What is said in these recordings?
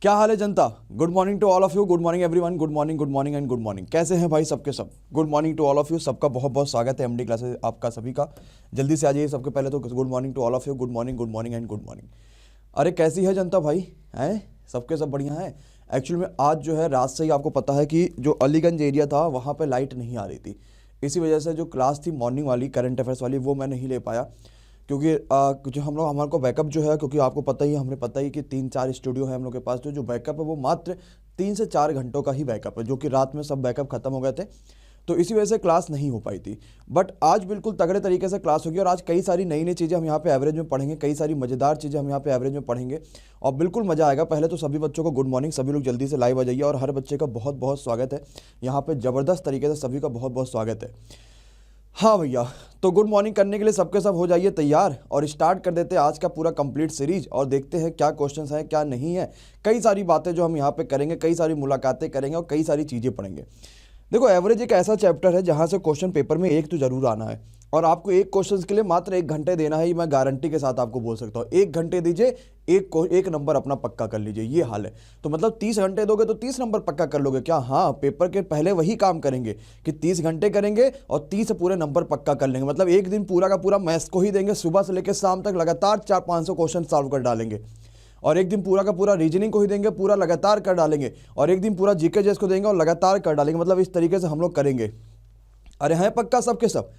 क्या हाल है जनता। Good morning to all of you, good morning everyone, good morning and good morning. कैसे हैं भाई सबके सब? Good morning to all of you, सबका बहुत बहुत स्वागत है एमडी क्लासेस आपका सभी का। जल्दी से आ जाइए सबके पहले तो good morning to all of you, good morning and good morning. अरे कैसी है जनता भाई? हैं सबके सब बढ़िया है। एक्चुअली में आज जो है रात से ही आपको पता है कि जो अलीगंज एरिया था वहाँ पर लाइट नहीं आ रही थी, इसी वजह से जो क्लास थी मॉर्निंग वाली करंट अफेयर्स वाली वो मैं नहीं ले पाया, क्योंकि जो हम लोग हमारे को बैकअप जो है, क्योंकि आपको पता ही है, हमें पता ही कि 3-4 स्टूडियो है हम लोग के पास, तो जो बैकअप है वो मात्र 3 से 4 घंटों का ही बैकअप है, जो कि रात में सब बैकअप खत्म हो गए थे, तो इसी वजह से क्लास नहीं हो पाई थी। बट आज बिल्कुल तगड़े तरीके से क्लास होगी और आज कई सारी नई नई चीज़ें हम यहाँ पे एवरेज में पढ़ेंगे, कई सारी मज़ेदार चीज़ें हम यहाँ पे एवरेज में पढ़ेंगे और बिल्कुल मज़ा आएगा। पहले तो सभी बच्चों को गुड मॉर्निंग, सभी लोग जल्दी से लाइव आ जाइए और हर बच्चे का बहुत बहुत स्वागत है यहाँ पे, ज़बरदस्त तरीके से सभी का बहुत बहुत स्वागत है। हाँ भैया, तो गुड मॉर्निंग करने के लिए सबके सब हो जाइए तैयार और स्टार्ट कर देते हैं आज का पूरा कंप्लीट सीरीज और देखते हैं क्या क्वेश्चंस हैं क्या नहीं है। कई सारी बातें जो हम यहाँ पे करेंगे, कई सारी मुलाकातें करेंगे और कई सारी चीज़ें पढ़ेंगे। देखो, एवरेज एक ऐसा चैप्टर है जहाँ से क्वेश्चन पेपर में एक तो जरूर आना है और आपको एक क्वेश्चन के लिए मात्र 1 घंटे देना है, ये मैं गारंटी के साथ आपको बोल सकता हूँ। 1 घंटे दीजिए, एक नंबर अपना पक्का कर लीजिए, ये हाल है। तो मतलब 30 घंटे दोगे तो 30 नंबर पक्का कर लोगे क्या? हाँ, पेपर के पहले वही काम करेंगे कि 30 घंटे करेंगे और 30 पूरे नंबर पक्का कर लेंगे। मतलब एक दिन पूरा का पूरा मैथ्स को ही देंगे, सुबह से लेकर शाम तक लगातार 400-500 क्वेश्चन सॉल्व कर डालेंगे और एक दिन पूरा का पूरा रीजनिंग को ही देंगे, पूरा लगातार कर डालेंगे और एक दिन पूरा जीके जेस को देंगे और लगातार कर डालेंगे। मतलब इस तरीके से हम लोग करेंगे। अरे हैं पक्का सबके सब?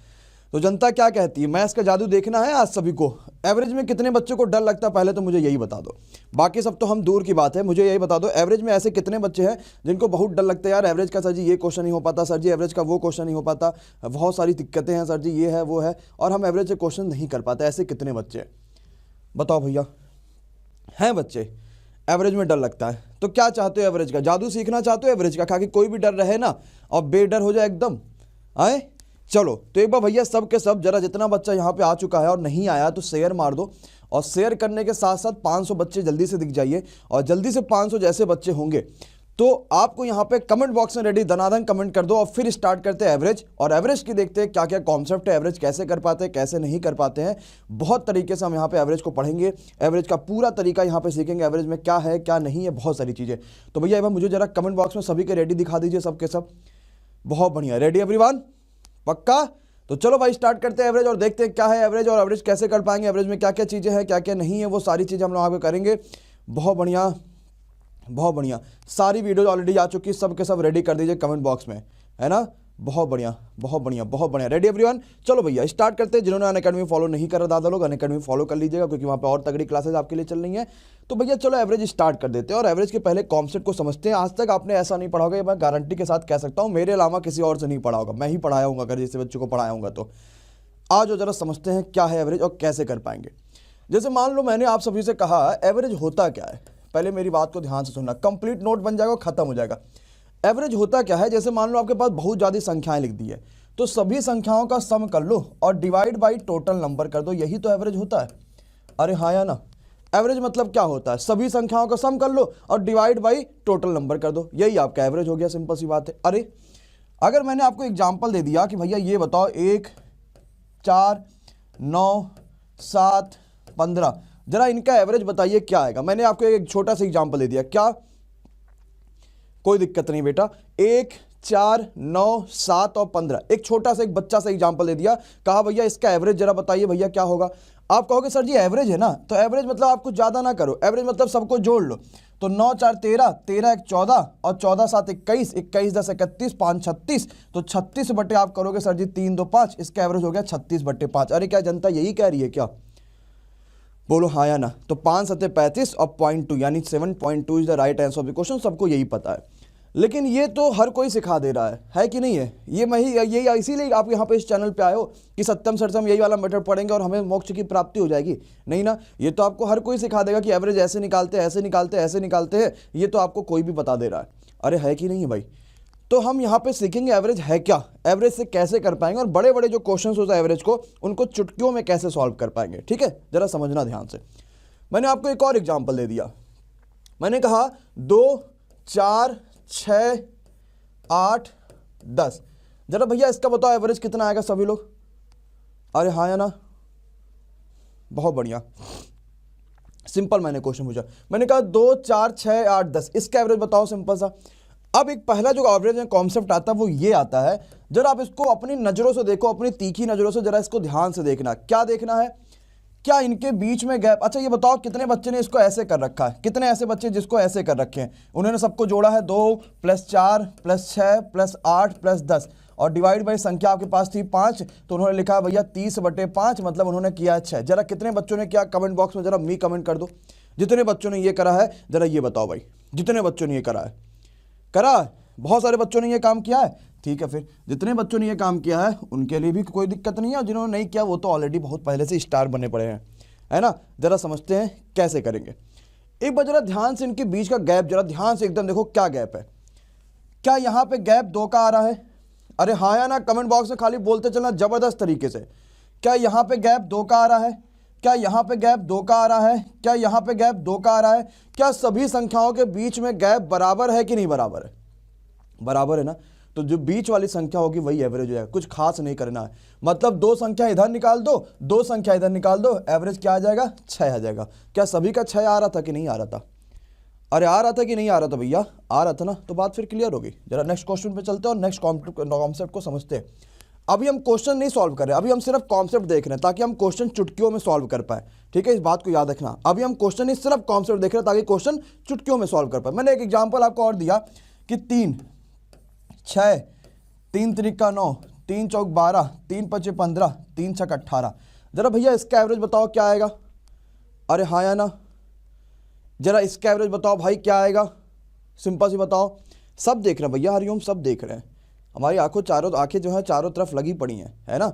तो जनता क्या कहती है, मैथ्स का जादू देखना है आज सभी को। एवरेज में कितने बच्चों को डर लगता है पहले तो मुझे यही बता दो, बाकी सब तो हम दूर की बात है। मुझे यही बता दो, एवरेज में ऐसे कितने बच्चे हैं जिनको बहुत डर लगता है, यार एवरेज का सर जी ये क्वेश्चन नहीं हो पाता, सर जी एवरेज का वो क्वेश्चन नहीं हो पाता, बहुत सारी दिक्कतें हैं सर जी, ये है वो है, और हम एवरेज से क्वेश्चन नहीं कर पाते। ऐसे कितने बच्चे हैं बताओ भैया? हैं बच्चे एवरेज में डर लगता है। तो क्या चाहते हो, एवरेज का जादू सीखना चाहते हो? एवरेज का खा के कोई भी डर रहे ना और बेडर हो जाए एकदम। आए चलो, तो एक बार भैया सब के सब जरा जितना बच्चा यहाँ पे आ चुका है और नहीं आया तो शेयर मार दो और शेयर करने के साथ साथ 500 बच्चे जल्दी से दिख जाइए और जल्दी से 500 जैसे बच्चे होंगे तो आपको यहाँ पे कमेंट बॉक्स में रेडी दनादन कमेंट कर दो और फिर स्टार्ट करते हैं एवरेज। और एवरेज की देखते हैं क्या क्या कॉन्सेप्ट है, एवरेज कैसे कर पाते हैं कैसे नहीं कर पाते हैं। बहुत तरीके से हम यहाँ पे एवरेज को पढ़ेंगे, एवरेज का पूरा तरीका यहाँ पे सीखेंगे, एवरेज में क्या है क्या नहीं है, बहुत सारी चीज़ें। तो भैया एक बार मुझे जरा कमेंट बॉक्स में सभी के रेडी दिखा दीजिए सबके सब। बहुत बढ़िया, रेडी एवरीवन? पक्का? तो चलो भाई स्टार्ट करते हैं एवरेज और देखते हैं क्या है एवरेज और एवरेज कैसे कर पाएंगे, एवरेज में क्या क्या चीज़ें हैं क्या क्या नहीं है, वो सारी चीज़ें हम लोग आगे करेंगे। बहुत बढ़िया बहुत बढ़िया, सारी वीडियोज ऑलरेडी आ चुकी है, सब के सब रेडी कर दीजिए कमेंट बॉक्स में, है ना? बहुत बढ़िया बहुत बढ़िया बहुत बढ़िया, रेडी एवरीवन? चलो भैया स्टार्ट करते हैं। जिन्होंने अनअकैडमी फॉलो नहीं करा दादा लोग, अनअकैडमी फॉलो कर लीजिएगा क्योंकि वहाँ पे और तगड़ी क्लासेस आपके लिए चल रही हैं। तो भैया चलो एवरेज स्टार्ट कर देते हैं और एवरेज के पहले कॉन्सेप्ट को समझते हैं। आज तक आपने ऐसा नहीं पढ़ा होगा, मैं गारंटी के साथ कह सकता हूँ, मेरे अलावा किसी और से नहीं पढ़ा होगा, मैं ही पढ़ाया हूँ अगर जैसे बच्चों को पढ़ाया हूँ। तो आज जरा समझते हैं क्या है एवरेज और कैसे कर पाएंगे। जैसे मान लो मैंने आप सभी से कहा एवरेज होता क्या है, पहले मेरी बात को ध्यान से सुनना, कंप्लीट नोट बन जाएगा, खत्म हो जाएगा। एवरेज होता क्या है, जैसे मान लो आपके पास बहुत ज़्यादा संख्याएं लिख दी है तो सभी संख्याओं का सम कर लो और डिवाइड बाई टोटल नंबर कर दो, यही तो एवरेज होता है। अरे हाँ या ना? एवरेज मतलब क्या होता है, सभी संख्याओं का सम कर लो और डिवाइड बाई टोटल नंबर कर दो, यही आपका एवरेज हो गया। सिंपल सी बात है। अरे अगर मैंने आपको एग्जाम्पल दे दिया कि भैया ये बताओ 1, 4, 9, 7, 15, जरा इनका एवरेज बताइए क्या आएगा। मैंने आपको एक छोटा सा एग्जांपल दे दिया, क्या? कोई दिक्कत नहीं बेटा, 1, 4, 9, 7 और 15, एक छोटा सा एक बच्चा सा एग्जांपल दे दिया, कहा भैया इसका एवरेज जरा बताइए भैया क्या होगा। आप कहोगे सर जी एवरेज है ना, तो एवरेज मतलब आप कुछ ज़्यादा ना करो, एवरेज मतलब सबको जोड़ लो। तो 9 4 13, 13 1 14 और 14 7 21, 21 10 31, 5 36, तो 36 बटे आप करोगे सर जी 3 2 5, इसका एवरेज हो गया 36 बटे 5। अरे क्या जनता यही कह रही है क्या? बोलो हाँ या ना? तो 5 7 35 और 0.2 यानी 7.2 is the right answer of the question, सबको यही पता है। लेकिन ये तो हर कोई सिखा दे रहा है कि नहीं है? ये मैं ही यही इसीलिए आप यहाँ पे इस चैनल पे आए हो कि सत्यम सर से हम यही वाला मेथड पढ़ेंगे और हमें मोक्ष की प्राप्ति हो जाएगी? नहीं ना, ये तो आपको हर कोई सिखा देगा कि एवरेज ऐसे निकालते हैं ऐसे निकालते हैं ऐसे निकालते हैं, ये तो आपको कोई भी बता दे रहा है। अरे है कि नहीं है भाई? तो हम यहाँ पे सीखेंगे एवरेज है क्या, एवरेज से कैसे कर पाएंगे और बड़े बड़े जो क्वेश्चन होता है एवरेज को उनको चुटकियों में कैसे सॉल्व कर पाएंगे। ठीक है, जरा समझना ध्यान से। मैंने आपको एक और एग्जांपल दे दिया, मैंने कहा 2 4 6 8 10, जरा भैया इसका बताओ एवरेज कितना आएगा सभी लोग? अरे हाँ या ना? बहुत बढ़िया। सिंपल मैंने क्वेश्चन पूछा, मैंने कहा 2 4 6 8 10, इसका एवरेज बताओ, सिंपल सा। अब एक पहला जो एवरेज में कॉन्सेप्ट आता है वो ये आता है, जरा आप इसको अपनी नजरों से देखो, अपनी तीखी नजरों से जरा इसको ध्यान से देखना। क्या देखना है? क्या इनके बीच में गैप? अच्छा ये बताओ कितने बच्चे ने इसको ऐसे कर रखा है, कितने ऐसे बच्चे जिसको ऐसे कर रखे हैं, उन्होंने सबको जोड़ा है 2 + 4 + 6 + 8 + 10 और डिवाइड बाई संख्या आपके पास थी 5, तो उन्होंने लिखा भैया 30/5, मतलब उन्होंने किया 6। जरा कितने बच्चों ने किया कमेंट बॉक्स में जरा मी कमेंट कर दो। जितने बच्चों ने ये करा है जरा ये बताओ भाई, जितने बच्चों ने ये करा है? बहुत सारे बच्चों ने ये काम किया है, ठीक है। फिर जितने बच्चों ने ये काम किया है उनके लिए भी कोई दिक्कत नहीं है, और जिन्होंने नहीं किया वो तो ऑलरेडी बहुत पहले से स्टार बने पड़े हैं, है ना। जरा समझते हैं कैसे करेंगे। एक बार जरा ध्यान से इनके बीच का गैप जरा ध्यान से एकदम देखो, क्या गैप है? क्या यहाँ पे गैप 2 का आ रहा है? अरे हाँ या ना, कमेंट बॉक्स में खाली बोलते चलना जबरदस्त तरीके से। क्या यहाँ पे गैप 2 का आ रहा है? क्या यहाँ पे गैप 2 का आ रहा है? क्या यहाँ पे गैप 2 का आ रहा है? क्या सभी संख्याओं के बीच में गैप बराबर है कि नहीं बराबर है? बराबर है ना, तो जो बीच वाली संख्या होगी वही एवरेज हो जाएगा। कुछ खास नहीं करना है, मतलब 2 संख्या इधर निकाल दो, 2 संख्या इधर निकाल दो, एवरेज क्या आ जाएगा? 6 आ जाएगा। क्या सभी का 6 आ रहा था कि नहीं आ रहा था? अरे आ रहा था कि नहीं आ रहा था भैया? आ रहा था ना, तो बात फिर क्लियर होगी। जरा नेक्स्ट क्वेश्चन पे चलते हैं और नेक्स्ट कॉन्सेप्ट को समझते हैं। अभी हम क्वेश्चन नहीं सॉल्व कर रहे हैं, अभी हम सिर्फ कॉन्सेप्ट देख रहे हैं ताकि हम क्वेश्चन चुटकियों में सॉल्व कर पाए, ठीक है। इस बात को याद रखना, अभी हम क्वेश्चन नहीं सिर्फ कॉन्सेप्ट देख रहे हैं ताकि क्वेश्चन चुटकियों में सॉल्व कर पाए। मैंने एक एग्जाम्पल आपको और दिया कि 3 6 3 त्रिका 9 3 चौक 12 3 पचे 15 3 छक 18। जरा भैया इसका एवरेज बताओ क्या आएगा? अरे हाँ या ना, जरा इसका एवरेज बताओ भाई क्या आएगा? सिंपल सी बताओ। सब देख रहे हैं भैया, हरिओम सब देख रहे हैं, हमारी आंखें जो है चारों तरफ लगी पड़ी हैं, है ना।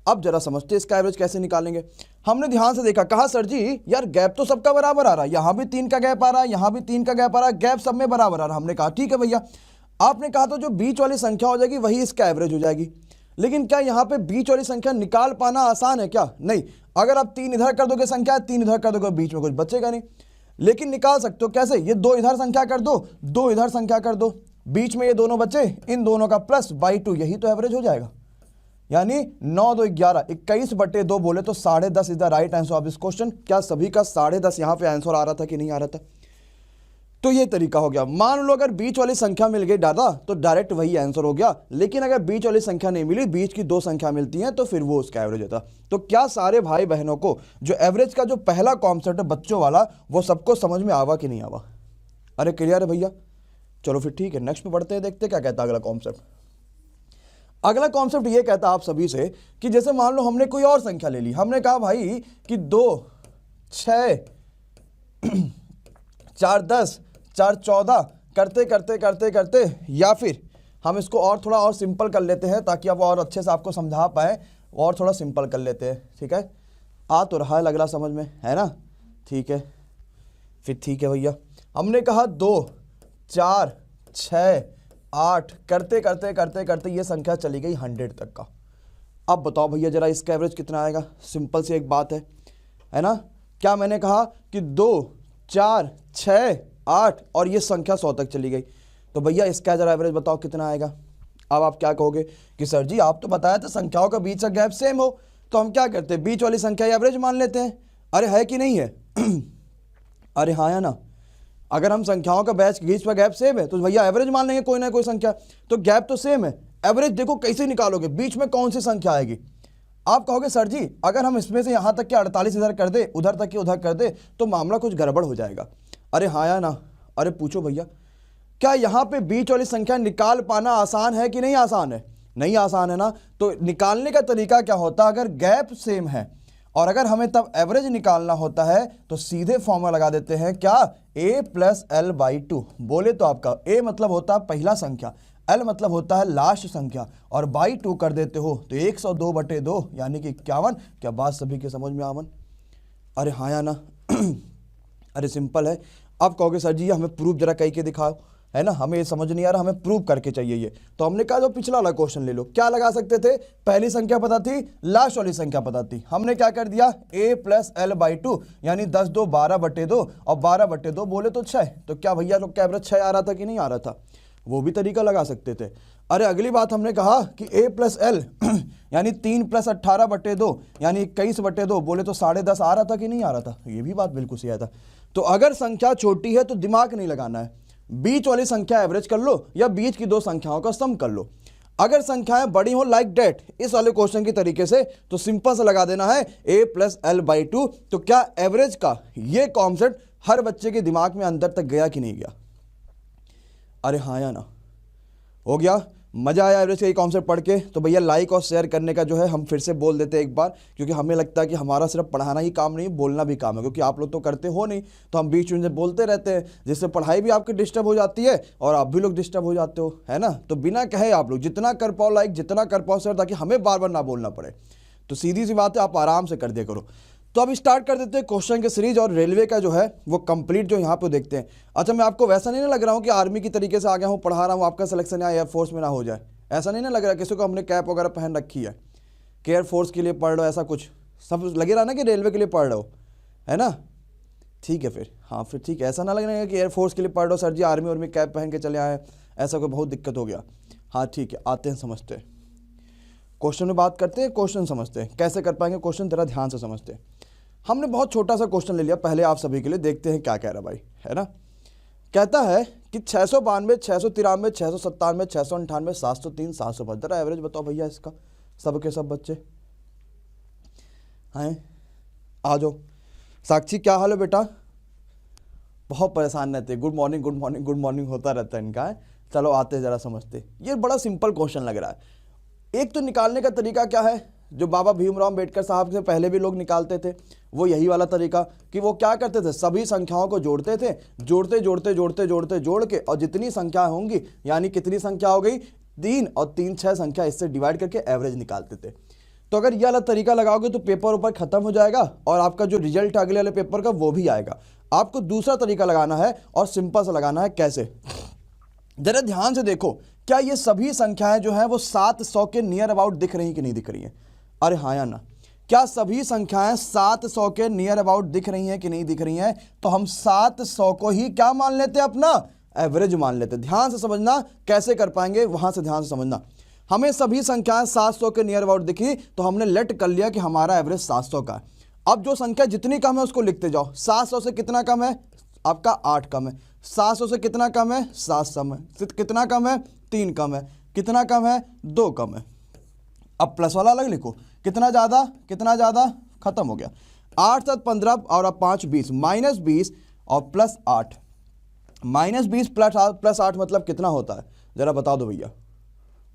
अब जरा समझते इसका एवरेज कैसे निकालेंगे। हमने ध्यान से देखा, कहा सर जी यार गैप तो सबका बराबर आ रहा है, यहाँ भी 3 का गैप आ रहा है, यहाँ भी 3 का गैप आ रहा है, गैप सब में बराबर आ रहा है। हमने कहा ठीक है भैया। आपने कहा तो जो बीच वाली संख्या हो जाएगी वही इसका एवरेज हो जाएगी, लेकिन क्या यहाँ पे बीच वाली संख्या निकाल पाना आसान है क्या? नहीं। अगर आप 3 इधर कर दोगे संख्या, 3 इधर कर दोगे, बीच में कुछ बचेगा नहीं, लेकिन निकाल सकते हो कैसे? ये 2 इधर संख्या कर दो, 2 इधर संख्या कर दो, बीच में ये दोनों बचे, इन दोनों का +/2, यही तो एवरेज हो जाएगा। यानी 9 2 11 21/2 बोले तो 10.5 is the right answer of this question. क्या सभी का 10.5 यहाँ पे आंसर आ रहा था कि नहीं आ रहा था? तो ये तरीका हो गया। मान लो अगर बीच वाली संख्या मिल गई दादा तो डायरेक्ट वही आंसर हो गया, लेकिन अगर बीच वाली संख्या नहीं मिली, बीच की 2 संख्या मिलती हैं, तो फिर वो उसका एवरेज होता। तो क्या सारे भाई बहनों को जो एवरेज का जो पहला कॉन्सेप्ट है बच्चों वाला, वो सबको समझ में आवा कि नहीं आवा? अरे क्लियर है भैया? चलो फिर ठीक है, नेक्स्ट पे बढ़ते हैं, देखते क्या कहता है अगला कॉन्सेप्ट। अगला कॉन्सेप्ट ये कहता है आप सभी से कि जैसे मान लो हमने कोई और संख्या ले ली, हमने कहा भाई कि 2 6 4 10 4 14 करते करते करते करते, या फिर हम इसको और थोड़ा और सिंपल कर लेते हैं ताकि अब और अच्छे से आपको समझा पाए, और थोड़ा सिंपल कर लेते हैं, ठीक है। आ तो रहा है लग रहा समझ में, है ना? ठीक है, फिर ठीक है भैया। हमने कहा 2 4 6 8 करते करते करते करते ये संख्या चली गई 100 तक का। अब बताओ भैया जरा इसका एवरेज कितना आएगा? सिंपल सी एक बात है ना। क्या मैंने कहा कि 2 4 6 8 और ये संख्या 100 तक चली गई, तो भैया इसका जरा एवरेज बताओ कितना आएगा? अब आप क्या कहोगे कि सर जी आप तो बताया था संख्याओं का बीच का गैप सेम हो, तो हम क्या करते हैं बीच वाली संख्या एवरेज मान लेते हैं। अरे है कि नहीं है? अरे हाँ या ना, अगर हम संख्याओं का बीच का गैप सेम है तो भैया एवरेज मान लेंगे कोई ना कोई संख्या, तो गैप तो सेम है, एवरेज देखो कैसे निकालोगे, बीच में कौन सी संख्या आएगी? आप कहोगे सर जी अगर हम इसमें से यहाँ तक के 48 इधर कर दे, उधर तक के उधर कर दे, तो मामला कुछ गड़बड़ हो जाएगा। अरे हाँ या ना? अरे पूछो भैया, क्या यहाँ पे बीच वाली संख्या निकाल पाना आसान है कि नहीं आसान है? नहीं आसान है ना। तो निकालने का तरीका क्या होता है? अगर गैप सेम है और अगर हमें तब एवरेज निकालना होता है तो सीधे फॉर्मूला लगा देते हैं, क्या? a + l/2। बोले तो आपका a मतलब होता है पहला संख्या, l मतलब होता है लास्ट संख्या, और बाई 2 कर देते हो तो 102/2 यानी कि 51। क्या बात सभी के समझ में आवन? अरे हाँ या ना? अरे सिंपल है। अब कहोगे सर जी हमें प्रूफ जरा कह के दिखाओ, है ना, हमें ये समझ नहीं आ रहा, हमें प्रूव करके चाहिए ये। तो हमने कहा जो पिछला वाला क्वेश्चन ले लो, क्या लगा सकते थे? पहली संख्या पता थी, लास्ट वाली संख्या पता थी, हमने क्या कर दिया a + l/2 यानी 10 2 12/2 और 12/2 बोले तो 6। तो क्या भैया लोग का एवरेज 6 आ रहा था कि नहीं आ रहा था? वो भी तरीका लगा सकते थे। अरे अगली बात हमने कहा कि a प्लस एल यानी 3 प्लस 18/2 यानी 21/2, बोले तो 10.5 आ रहा था कि नहीं आ रहा था? ये भी बात बिल्कुल सही आया था। तो अगर संख्या छोटी है तो दिमाग नहीं लगाना है, बीच वाली संख्या एवरेज कर लो या बीच की दो संख्याओं का सम कर लो। अगर संख्याएं बड़ी हो लाइक डेट, इस वाले क्वेश्चन की तरीके से, तो सिंपल से लगा देना है a प्लस एल बाई 2। तो क्या एवरेज का ये कॉन्सेप्ट हर बच्चे के दिमाग में अंदर तक गया कि नहीं गया? अरे हाँ या ना? हो गया? मजा आया एवरेज का ये कॉन्सेप्ट पढ़ के? तो भैया लाइक और शेयर करने का जो है हम फिर से बोल देते हैं एक बार, क्योंकि हमें लगता है कि हमारा सिर्फ पढ़ाना ही काम नहीं, बोलना भी काम है, क्योंकि आप लोग तो करते हो नहीं, तो हम बीच में बोलते रहते हैं, जिससे पढ़ाई भी आपकी डिस्टर्ब हो जाती है और आप भी लोग डिस्टर्ब हो जाते हो, है ना? तो बिना कहे आप लोग जितना कर पाओ लाइक, जितना कर पाओ शेयर, ताकि हमें बार बार ना बोलना पड़े। तो सीधी सी बात है, आप आराम से कर दिया करो। तो अब स्टार्ट कर देते हैं क्वेश्चन के सीरीज, और रेलवे का जो है वो कंप्लीट जो यहाँ पे देखते हैं। अच्छा, मैं आपको वैसा नहीं ना लग रहा हूँ कि आर्मी की तरीके से आ गया हूँ, पढ़ा रहा हूँ, आपका सिलेक्शन या एयरफोर्स में ना हो जाए, ऐसा नहीं ना लग रहा? किसी को हमने कैप वगैरह पहन रखी है कि एयरफोर्स के लिए पढ़ रहे हो, ऐसा कुछ सब लगे रहा ना कि रेलवे के लिए पढ़ रहे हो, है ना? ठीक है फिर, हाँ फिर ठीक है, ऐसा ना लगेगा कि एयरफोर्स के लिए पढ़ रहे हो सर जी, आर्मी और में कैप पहन के चले आए, ऐसा कोई बहुत दिक्कत हो गया। हाँ ठीक है, आते हैं, समझते हैं क्वेश्चन में, बात करते हैं, क्वेश्चन समझते हैं कैसे कर पाएंगे क्वेश्चन, जरा ध्यान से समझते हैं। हमने बहुत छोटा सा क्वेश्चन ले लिया पहले आप सभी के लिए, देखते हैं क्या कह रहा भाई, है ना? कहता है कि 692, 693, 697, 698, 703, 705, जरा एवरेज बताओ भैया इसका, सब के सब बच्चे हैं? आ जाओ। साक्षी क्या हाल है बेटा? बहुत परेशान रहते हैं, good morning good morning good morning होता रहता है इनका, है? चलो आते हैं, जरा समझते। ये बड़ा सिंपल क्वेश्चन लग रहा है। एक तो निकालने का तरीका क्या है, जो बाबा भीमराव अम्बेडकर साहब से पहले भी लोग निकालते थे, वो यही वाला तरीका, कि वो क्या करते थे, सभी संख्याओं को जोड़ते थे, जोड़ते जोड़ते जोड़ते जोड़ते जोड़ के, और जितनी संख्या होंगी, यानी कितनी संख्या हो गई 3 और 3 6 संख्या, इससे डिवाइड करके एवरेज निकालते थे। तो अगर ये वाला तरीका लगाओगे तो पेपर ऊपर खत्म हो जाएगा, और आपका जो रिजल्ट अगले वाले पेपर का वो भी आएगा। आपको दूसरा तरीका लगाना है, और सिंपल सा लगाना है। कैसे? जरा ध्यान से देखो, क्या ये सभी संख्याएं जो है वो 700 के नियर अबाउट दिख रही कि नहीं दिख रही हैं? अरे हाँ या ना? क्या सभी संख्याएं 700 के नियर अबाउट दिख रही हैं कि नहीं दिख रही हैं? तो हम 700 को ही क्या मान लेते हैं, अपना एवरेज मान लेते हैं। ध्यान से समझना, कैसे कर पाएंगे वहां से ध्यान से समझना। हमें सभी संख्याएं 700 के नियर अबाउट दिखी, तो हमने लेट कर लिया कि हमारा एवरेज 700 का है। अब जो संख्या जितनी कम है उसको लिखते जाओ। 700 से कितना कम है आपका? 8 कम है। 700 से कितना कम है? 7 कम है। कितना कम है? 3 कम है। कितना कम है? 2 कम है। अब प्लस वाला अलग लिखो, कितना ज़्यादा, कितना ज़्यादा, खत्म हो गया। 8 7 15 और अब 5 20, -20 और +8। -20 प्लस 8 मतलब कितना होता है, जरा बता दो भैया,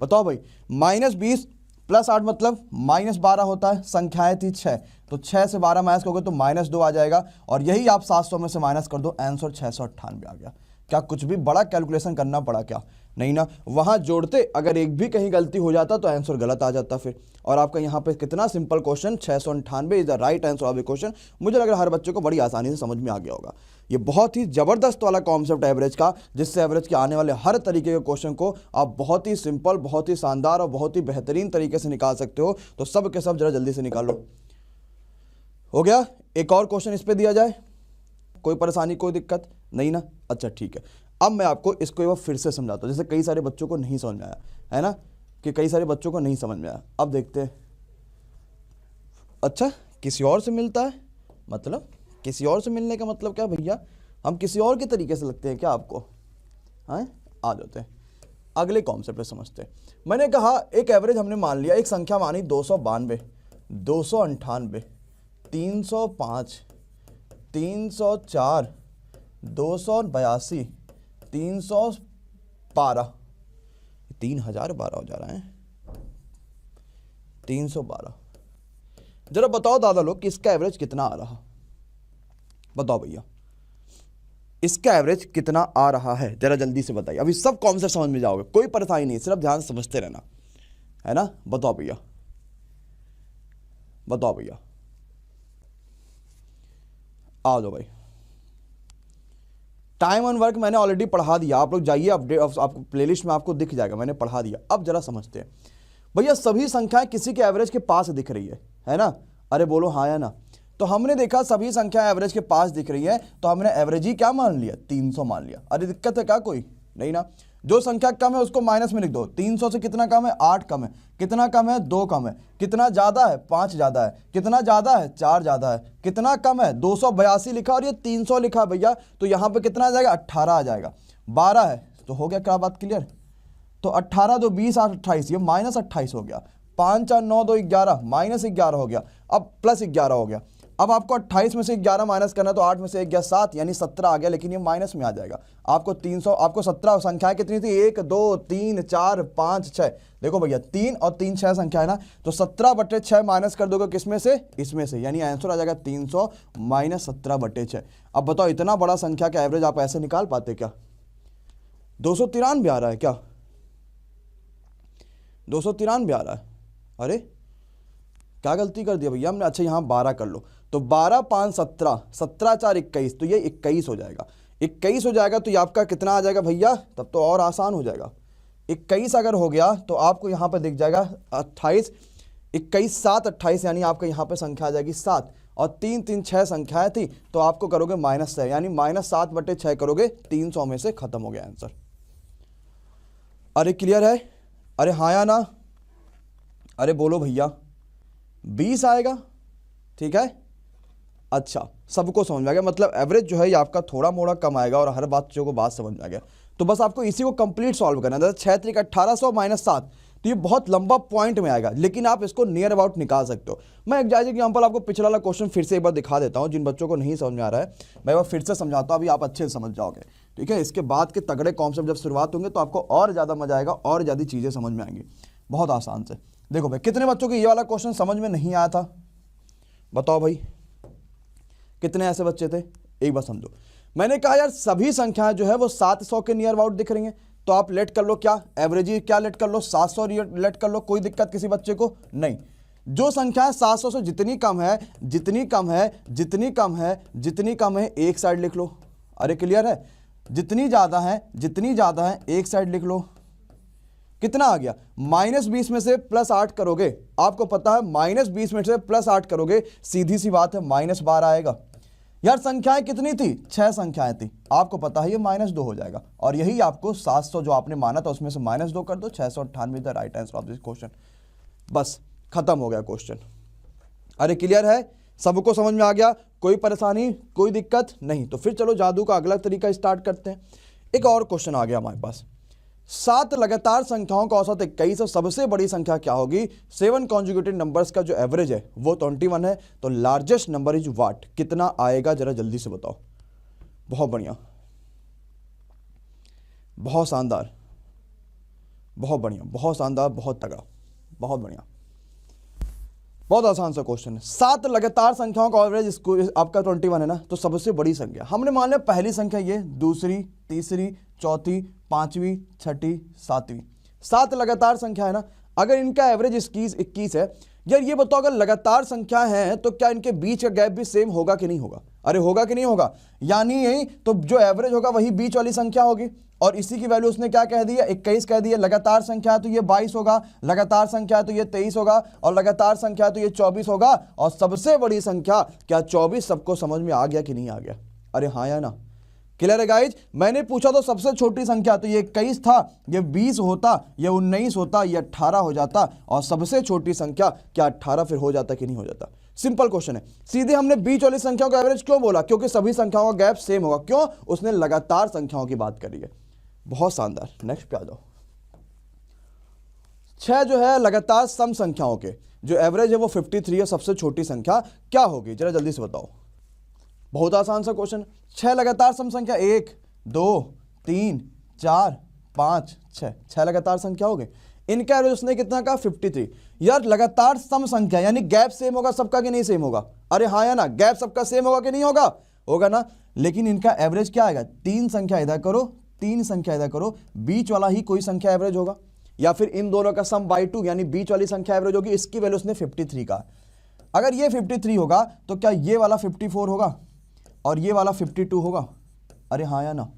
बताओ भाई। -20 + 8 मतलब -12 होता है। संख्याएं थी 6, तो 6 से 12 माइनस करोगे तो -2 आ जाएगा, और यही आप 700 में से माइनस कर दो, आंसर 698 आ गया। क्या कुछ भी बड़ा कैलकुलेशन करना पड़ा क्या? नहीं ना। वहां जोड़ते अगर एक भी कहीं गलती हो जाता तो आंसर गलत आ जाता फिर। और आपका यहाँ पे कितना simple question, 698 is the right answer of the question. मुझे लग रहा है हर बच्चे को बड़ी आसानी से समझ में आ गया होगा। ये बहुत ही जबरदस्त वाला कॉन्सेप्ट है एवरेज का, जिससे एवरेज के आने वाले हर तरीके के क्वेश्चन को आप बहुत ही सिंपल, बहुत ही शानदार और बहुत ही बेहतरीन तरीके से निकाल सकते हो। तो सब के सब जरा जल्दी से निकालो। हो गया? एक और क्वेश्चन इस पे दिया जाए, कोई परेशानी, कोई दिक्कत नहीं ना? अच्छा ठीक है। अब मैं आपको इसको एक बार फिर से समझाता हूँ, जैसे कई सारे बच्चों को नहीं समझ में आया, है ना, कि कई सारे बच्चों को नहीं समझ में आया। अब देखते हैं। अच्छा, किसी और से मिलता है मतलब, किसी और से मिलने का मतलब क्या भैया? हम किसी और के तरीके से लगते हैं क्या आपको? हैं? आ जाते हैं अगले कॉन्सेप्ट पे समझते हैं। मैंने कहा एक एवरेज हमने मान लिया, एक संख्या मानी 292, 298, 305, 304, 282, 312, 3012 हो जा रहा है, 312। जरा बताओ दादा लोग कि इसका एवरेज कितना आ रहा? बताओ भैया, इसका एवरेज कितना आ रहा है? जरा जल्दी से बताइए। अभी सब कॉन्सेप्ट समझ में जाओगे, कोई परेशानी नहीं, सिर्फ ध्यान से समझते रहना, है ना? बताओ भैया, बताओ भैया, आ जाओ भाई। टाइम एंड वर्क मैंने ऑलरेडी पढ़ा दिया, आप लोग जाइए अपडेट, आपको प्लेलिस्ट में आपको दिख जाएगा, मैंने पढ़ा दिया। अब जरा समझते हैं भैया, सभी संख्याएं किसी के एवरेज के पास दिख रही है ना? अरे बोलो हाँ या ना? तो हमने देखा सभी संख्या एवरेज के पास दिख रही है, तो हमने एवरेज ही क्या मान लिया? 300 मान लिया। अरे दिक्कत है क्या कोई? नहीं ना। जो संख्या कम है उसको माइनस में लिख दो। 300 से कितना कम है? 8 कम है। कितना कम है? 2 कम है। कितना ज़्यादा है? 5 ज़्यादा है। कितना ज़्यादा है? 4 ज़्यादा है। कितना कम है? 282 लिखा और ये 300 लिखा भैया, तो यहाँ पे कितना आ जाएगा? 18 आ जाएगा। 12 है तो हो गया, क्या बात क्लियर? तो 18 2 20 8 28, ये माइनस 28 हो गया। 5 4 9 2 11, माइनस 11 हो गया। अब प्लस 11 हो गया। अब आपको 28 में से 11 माइनस करना, तो 8 में से 1 गया 7, यानी 17 आ गया, लेकिन ये माइनस में आ जाएगा। आपको 300, आपको 17 संख्याएं कितनी थी? 1 2 3 4 5 6। देखो भैया 3 और 3 6 संख्या है ना, तो 17/6 माइनस कर दोगे किसमें से? इसमें से, यानी आंसर आ जाएगा 300 माइनस 17/6। अब बताओ इतना बड़ा संख्या का एवरेज आप ऐसे निकाल पाते क्या? 293 आ रहा है क्या? 293 आ रहा है। अरे क्या गलती कर दिया भैया हमने? अच्छा यहाँ 12 कर लो, तो 12 5 17, 17 4 21, तो ये 21 हो जाएगा। 21 हो जाएगा तो ये आपका कितना आ जाएगा भैया? तब तो और आसान हो जाएगा। 21 अगर हो गया तो आपको यहाँ पर दिख जाएगा 28, 21 7 28, यानी आपका यहाँ पे संख्या आ जाएगी 7, और 3 3 6 संख्याएं थी तो आपको करोगे -6, यानी -7/6 करोगे, 300 में से खत्म हो गया आंसर। अरे क्लियर है? अरे हाँ या ना? अरे बोलो भैया। 20 आएगा, ठीक है। अच्छा सबको समझ में आ गया, मतलब एवरेज जो है ये आपका थोड़ा मोड़ा कम आएगा और हर बात समझ में आ गया। तो बस आपको इसी को कंप्लीट सॉल्व करना है। 6 3 1800 -7, तो ये बहुत लंबा पॉइंट में आएगा, लेकिन आप इसको नियर अबाउट निकाल सकते हो। मैं एक जायज एग्जांपल आपको पिछला वाला क्वेश्चन फिर से एक बार दिखा देता हूँ, जिन बच्चों को नहीं समझ में आ रहा है मैं एक बार फिर से समझाता हूँ, अभी आप अच्छे से समझ जाओगे, ठीक है। इसके बाद के तगड़े कॉन्सेप्ट जब शुरुआत होंगे तो आपको और ज़्यादा मजा आएगा और ज़्यादा चीज़ें समझ में आएंगी बहुत आसान से। देखो भाई, कितने बच्चों को ये वाला क्वेश्चन समझ में नहीं आया था? बताओ भाई, कितने ऐसे बच्चे थे? एक बार समझो, मैंने कहा यार सभी संख्याएं जो है वो 700 के नियर अबाउट दिख रही हैं, तो आप लेट कर लो, क्या एवरेज क्या लेट कर लो? 700 लेट कर लो, कोई दिक्कत किसी बच्चे को नहीं। जो संख्या 700 से जितनी कम है, जितनी कम है, जितनी कम है, जितनी कम है, एक साइड लिख लो। अरे क्लियर है? जितनी ज्यादा है, जितनी ज्यादा है, एक साइड लिख लो। कितना आ गया? -20 में से +8 करोगे, आपको पता है -20 में से +8 करोगे, सीधी सी बात है -12 आएगा। यार संख्याएं कितनी थी? 6 संख्याएं थी, आपको पता है ये -2 हो जाएगा, और यही आपको 700 जो आपने माना था उसमें से -2 कर दो, 698 the right answer of this question. बस खत्म हो गया क्वेश्चन। अरे क्लियर है? सबको समझ में आ गया? कोई परेशानी, कोई दिक्कत नहीं? तो फिर चलो जादू का अगला तरीका स्टार्ट करते हैं। एक और क्वेश्चन आ गया हमारे पास। 7 लगातार संख्याओं का औसत 21 और सबसे बड़ी संख्या क्या होगी? 7 कॉन्जुगेटेड नंबर्स का जो एवरेज है वो 21 है, तो लार्जेस्ट नंबर इज व्हाट? कितना आएगा जरा जल्दी से बताओ। बहुत बढ़िया, बहुत शानदार, बहुत बढ़िया, बहुत शानदार, बहुत तगड़ा, बहुत बढ़िया, बहुत आसान सा क्वेश्चन है। 7 लगातार संख्याओं का एवरेज आपका 21 है ना, तो सबसे बड़ी संख्या हमने मान लिया पहली संख्या ये, दूसरी, तीसरी, चौथी, पांचवी, छठी, सातवीं, 7 लगातार संख्या है ना। अगर इनका एवरेज 21 है, यार ये बताओ अगर लगातार संख्या है तो क्या इनके बीच का गैप भी सेम होगा कि नहीं होगा? अरे होगा कि नहीं होगा? यानी यही तो जो एवरेज होगा वही बीच वाली संख्या होगी, और इसी की वैल्यू उसने क्या कह दिया? 21 कह दिया। लगातार संख्या है तो ये 22 होगा, लगातार संख्या है तो ये 23 होगा, और लगातार संख्या है तो ये 24 होगा, और सबसे बड़ी संख्या क्या 24? सबको समझ में आ गया कि नहीं आ गया? अरे हाँ या ना? क्लियर है गाइज? मैंने पूछा तो सबसे छोटी संख्या, तो ये 21 था, ये 20 होता, ये 19 होता, ये 18 हो जाता, और सबसे छोटी संख्या क्या 18 फिर हो जाता कि नहीं हो जाता? सिंपल क्वेश्चन है। सीधे हमने बीच वाली संख्याओं का एवरेज क्यों बोला? क्योंकि सभी संख्याओं का गैप सेम होगा। क्यों? उसने लगातार संख्याओं की बात करी है। बहुत शानदार, नेक्स्ट पे आ जाओ। 6 जो है लगातार सम संख्याओं के जो एवरेज है वो 53 है, सबसे छोटी संख्या क्या होगी? जरा जल्दी से बताओ। बहुत आसान सा क्वेश्चन। 6 लगातार सम संख्या, 1 2 3 4 5 6, 6 लगातार संख्या हो गए। इनका एवरेज उसने कितना कहा? 53। यार लगातार सम संख्या यानी गैप सेम होगा सबका कि नहीं सेम होगा? अरे हाँ या ना? गैप सबका सेम होगा कि नहीं होगा? होगा ना। लेकिन इनका एवरेज क्या आएगा? 3 संख्या इधर करो, 3 संख्या इधर करो, बीच वाला ही कोई संख्या एवरेज होगा, या फिर इन दोनों का सम बाई 2 यानी बीच वाली संख्या एवरेज होगी। इसकी वैल्यू उसने 53 का। अगर ये 53 होगा तो क्या ये वाला 54 होगा और ये वाला 52 होगा? अरे हाँ या ना?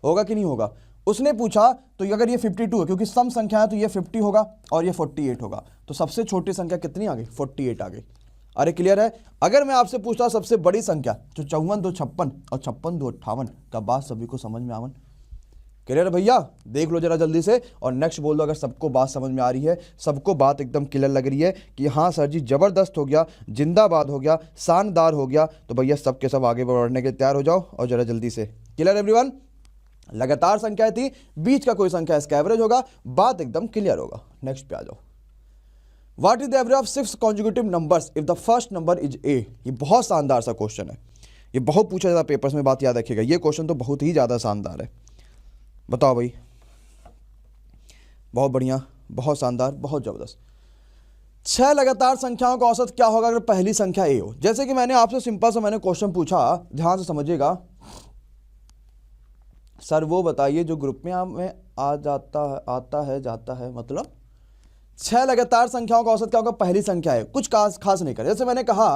होगा कि नहीं होगा? उसने पूछा तो अगर ये 52 है, क्योंकि सम संख्या है तो ये 50 होगा और ये 48 होगा, तो सबसे छोटी संख्या कितनी आ गई? 48 आ गई। अरे क्लियर है? अगर मैं आपसे पूछता सबसे बड़ी संख्या तो 54 2 56 और 56 2 58, का बात सभी को समझ में आवन? क्लियर है भैया? देख लो जरा जल्दी से और नेक्स्ट बोल दो अगर सबको बात समझ में आ रही है, सबको बात एकदम क्लियर लग रही है कि हाँ सर जी ज़बरदस्त हो गया, जिंदाबाद हो गया, शानदार हो गया, तो भैया सब के सब आगे बढ़ने के तैयार हो जाओ और जरा जल्दी से। Clear everyone? लगातार संख्या थी, बीच का कोई संख्या इसका एवरेज होगा, बात एकदम क्लियर होगा। नेक्स्ट पे आ जाओ। What is the average of 6 conjugative numbers if the first number is a? ये बहुत शानदार सा क्वेश्चन है, ये बहुत पूछा जाता है पेपर्स में, बात याद रखिएगा, ये क्वेश्चन तो बहुत ही ज़्यादा शानदार है। बताओ भाई, बहुत बढ़िया, बहुत शानदार, बहुत ज़बरदस्त। 6 लगातार संख्याओं का औसत क्या होगा अगर पहली संख्या ए हो? जैसे कि मैंने आपसे सिंपल सा मैंने क्वेश्चन पूछा, ध्यान से समझिएगा सर, वो बताइए जो ग्रुप में आ जाता है, आता है जाता है, मतलब 6 लगातार संख्याओं का औसत क्या होगा पहली संख्या है, कुछ खास नहीं करे। जैसे मैंने कहा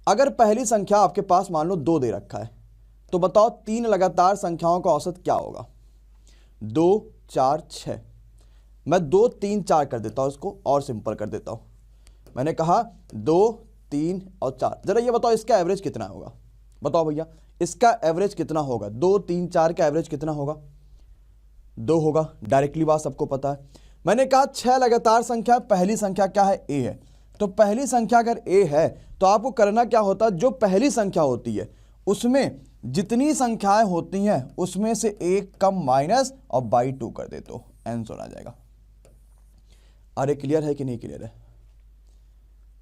अगर पहली संख्या आपके पास मान लो 2 दे रखा है, तो बताओ 3 लगातार संख्याओं का औसत क्या होगा? 2 4 6। मैं 2 3 4 कर देता हूं, इसको और सिंपल कर देता हूं। मैंने कहा 2 3 और 4, जरा ये बताओ इसका एवरेज कितना होगा? बताओ भैया इसका एवरेज कितना होगा? 2 3 4 का एवरेज कितना होगा? 2 होगा, डायरेक्टली बात सबको पता है। मैंने कहा 6 लगातार संख्या, पहली संख्या क्या है? ए है। तो पहली संख्या अगर ए है तो आपको करना क्या होता है, जो पहली संख्या होती है उसमें जितनी संख्याएं होती हैं उसमें से एक कम माइनस और बाई 2 कर दे तो आंसर आ जाएगा। अरे क्लियर है कि नहीं क्लियर है?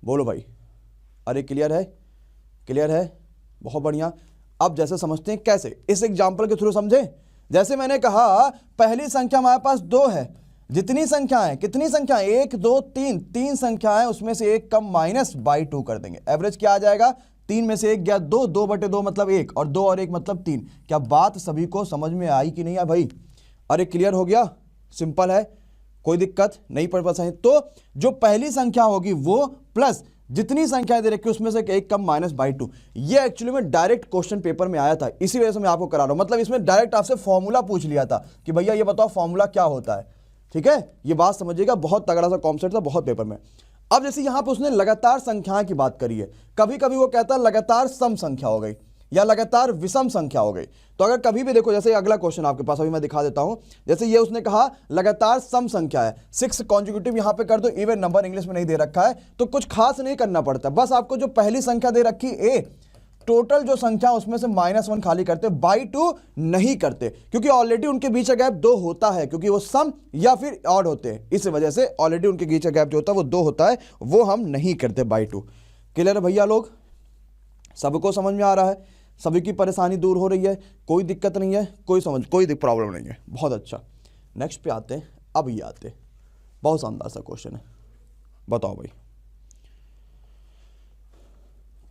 बोलो भाई, अरे क्लियर है? क्लियर है, बहुत बढ़िया। अब जैसे समझते हैं कैसे, इस एग्जाम्पल के थ्रू समझे। जैसे मैंने कहा पहली संख्या हमारे पास 2 है, जितनी संख्याएं, कितनी संख्या? 1 2 3, 3 संख्याएं, उसमें से एक कम माइनस बाई 2 कर देंगे, एवरेज क्या आ जाएगा? 3 में से 1 गया 2, 2/2 मतलब 1, और 2 और 1 मतलब 3। क्या बात सभी को समझ में आई कि नहीं आई भाई? अरे क्लियर हो गया, सिंपल है, कोई दिक्कत नहीं पड़ पाता है। तो जो पहली संख्या होगी वो प्लस जितनी संख्याएं दे रखी उसमें से एक कम माइनस बाई 2। ये एक्चुअली में डायरेक्ट क्वेश्चन पेपर में आया था, इसी वजह से मैं आपको करा रहा हूं। मतलब इसमें डायरेक्ट आपसे फॉर्मूला पूछ लिया था कि भैया ये बताओ फॉर्मूला क्या होता है। ठीक है, ये बात समझिएगा, बहुत तगड़ा सा कॉन्सेप्ट था, बहुत पेपर में। अब जैसे यहां पे उसने लगातार संख्याएं की बात करी है, कभी कभी वो कहता है लगातार सम संख्या हो गई या लगातार विषम संख्या हो गई। तो अगर कभी भी देखो, जैसे अगला क्वेश्चन आपके पास अभी मैं दिखा देता हूं, जैसे ये उसने कहा लगातार सम संख्या है, 6 कॉन्जुगेटिव यहां पे कर दो, इवन नंबर इंग्लिश में नहीं दे रखा है, तो कुछ खास नहीं करना पड़ता, बस आपको जो पहली संख्या दे रखी ए, टोटल जो संख्या उसमें से -1 खाली करते, बाई 2 नहीं करते, क्योंकि ऑलरेडी उनके बीच का गैप 2 होता है, क्योंकि वो सम या फिर ऑड होते हैं, इस वजह से ऑलरेडी उनके बीच का गैप जो होता है वो 2 होता है, वो हम नहीं करते बाई 2। क्लियर है भैया लोग? सबको समझ में आ रहा है? सभी की परेशानी दूर हो रही है, कोई दिक्कत नहीं है, कोई प्रॉब्लम नहीं है, बहुत अच्छा। नेक्स्ट पे आते हैं, अब ये आते हैं, बहुत शानदार सा क्वेश्चन है, बताओ भाई।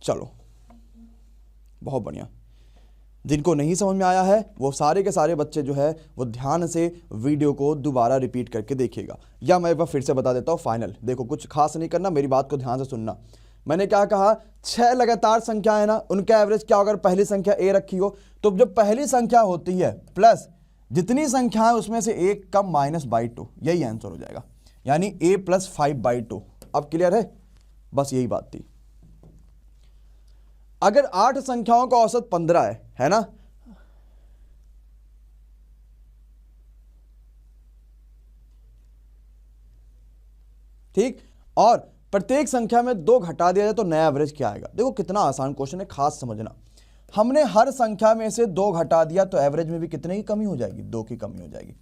चलो बहुत बढ़िया, जिनको नहीं समझ में आया है वो सारे के सारे बच्चे जो है वो ध्यान से वीडियो को दोबारा रिपीट करके देखिएगा, या मैं एक बार फिर से बता देता हूँ फाइनल। देखो कुछ खास नहीं करना, मेरी बात को ध्यान से सुनना। मैंने क्या कहा, 6 लगातार संख्या है ना, उनका एवरेज क्या होगा अगर पहली संख्या ए रखी हो? तो जब पहली संख्या होती है प्लस जितनी संख्या है उसमें से एक कम माइनस बाई 2, यही आंसर हो जाएगा, यानी a + 5/2। अब क्लियर है? बस यही बात थी। अगर 8 संख्याओं का औसत 15 है ना, ठीक, और प्रत्येक संख्या में 2 घटा दिया जाए तो नया एवरेज क्या आएगा? देखो कितना आसान क्वेश्चन है, खास समझना। हमने हर संख्या में से 2 घटा दिया तो एवरेज में भी कितने की कमी हो जाएगी? 2 की कमी हो जाएगी।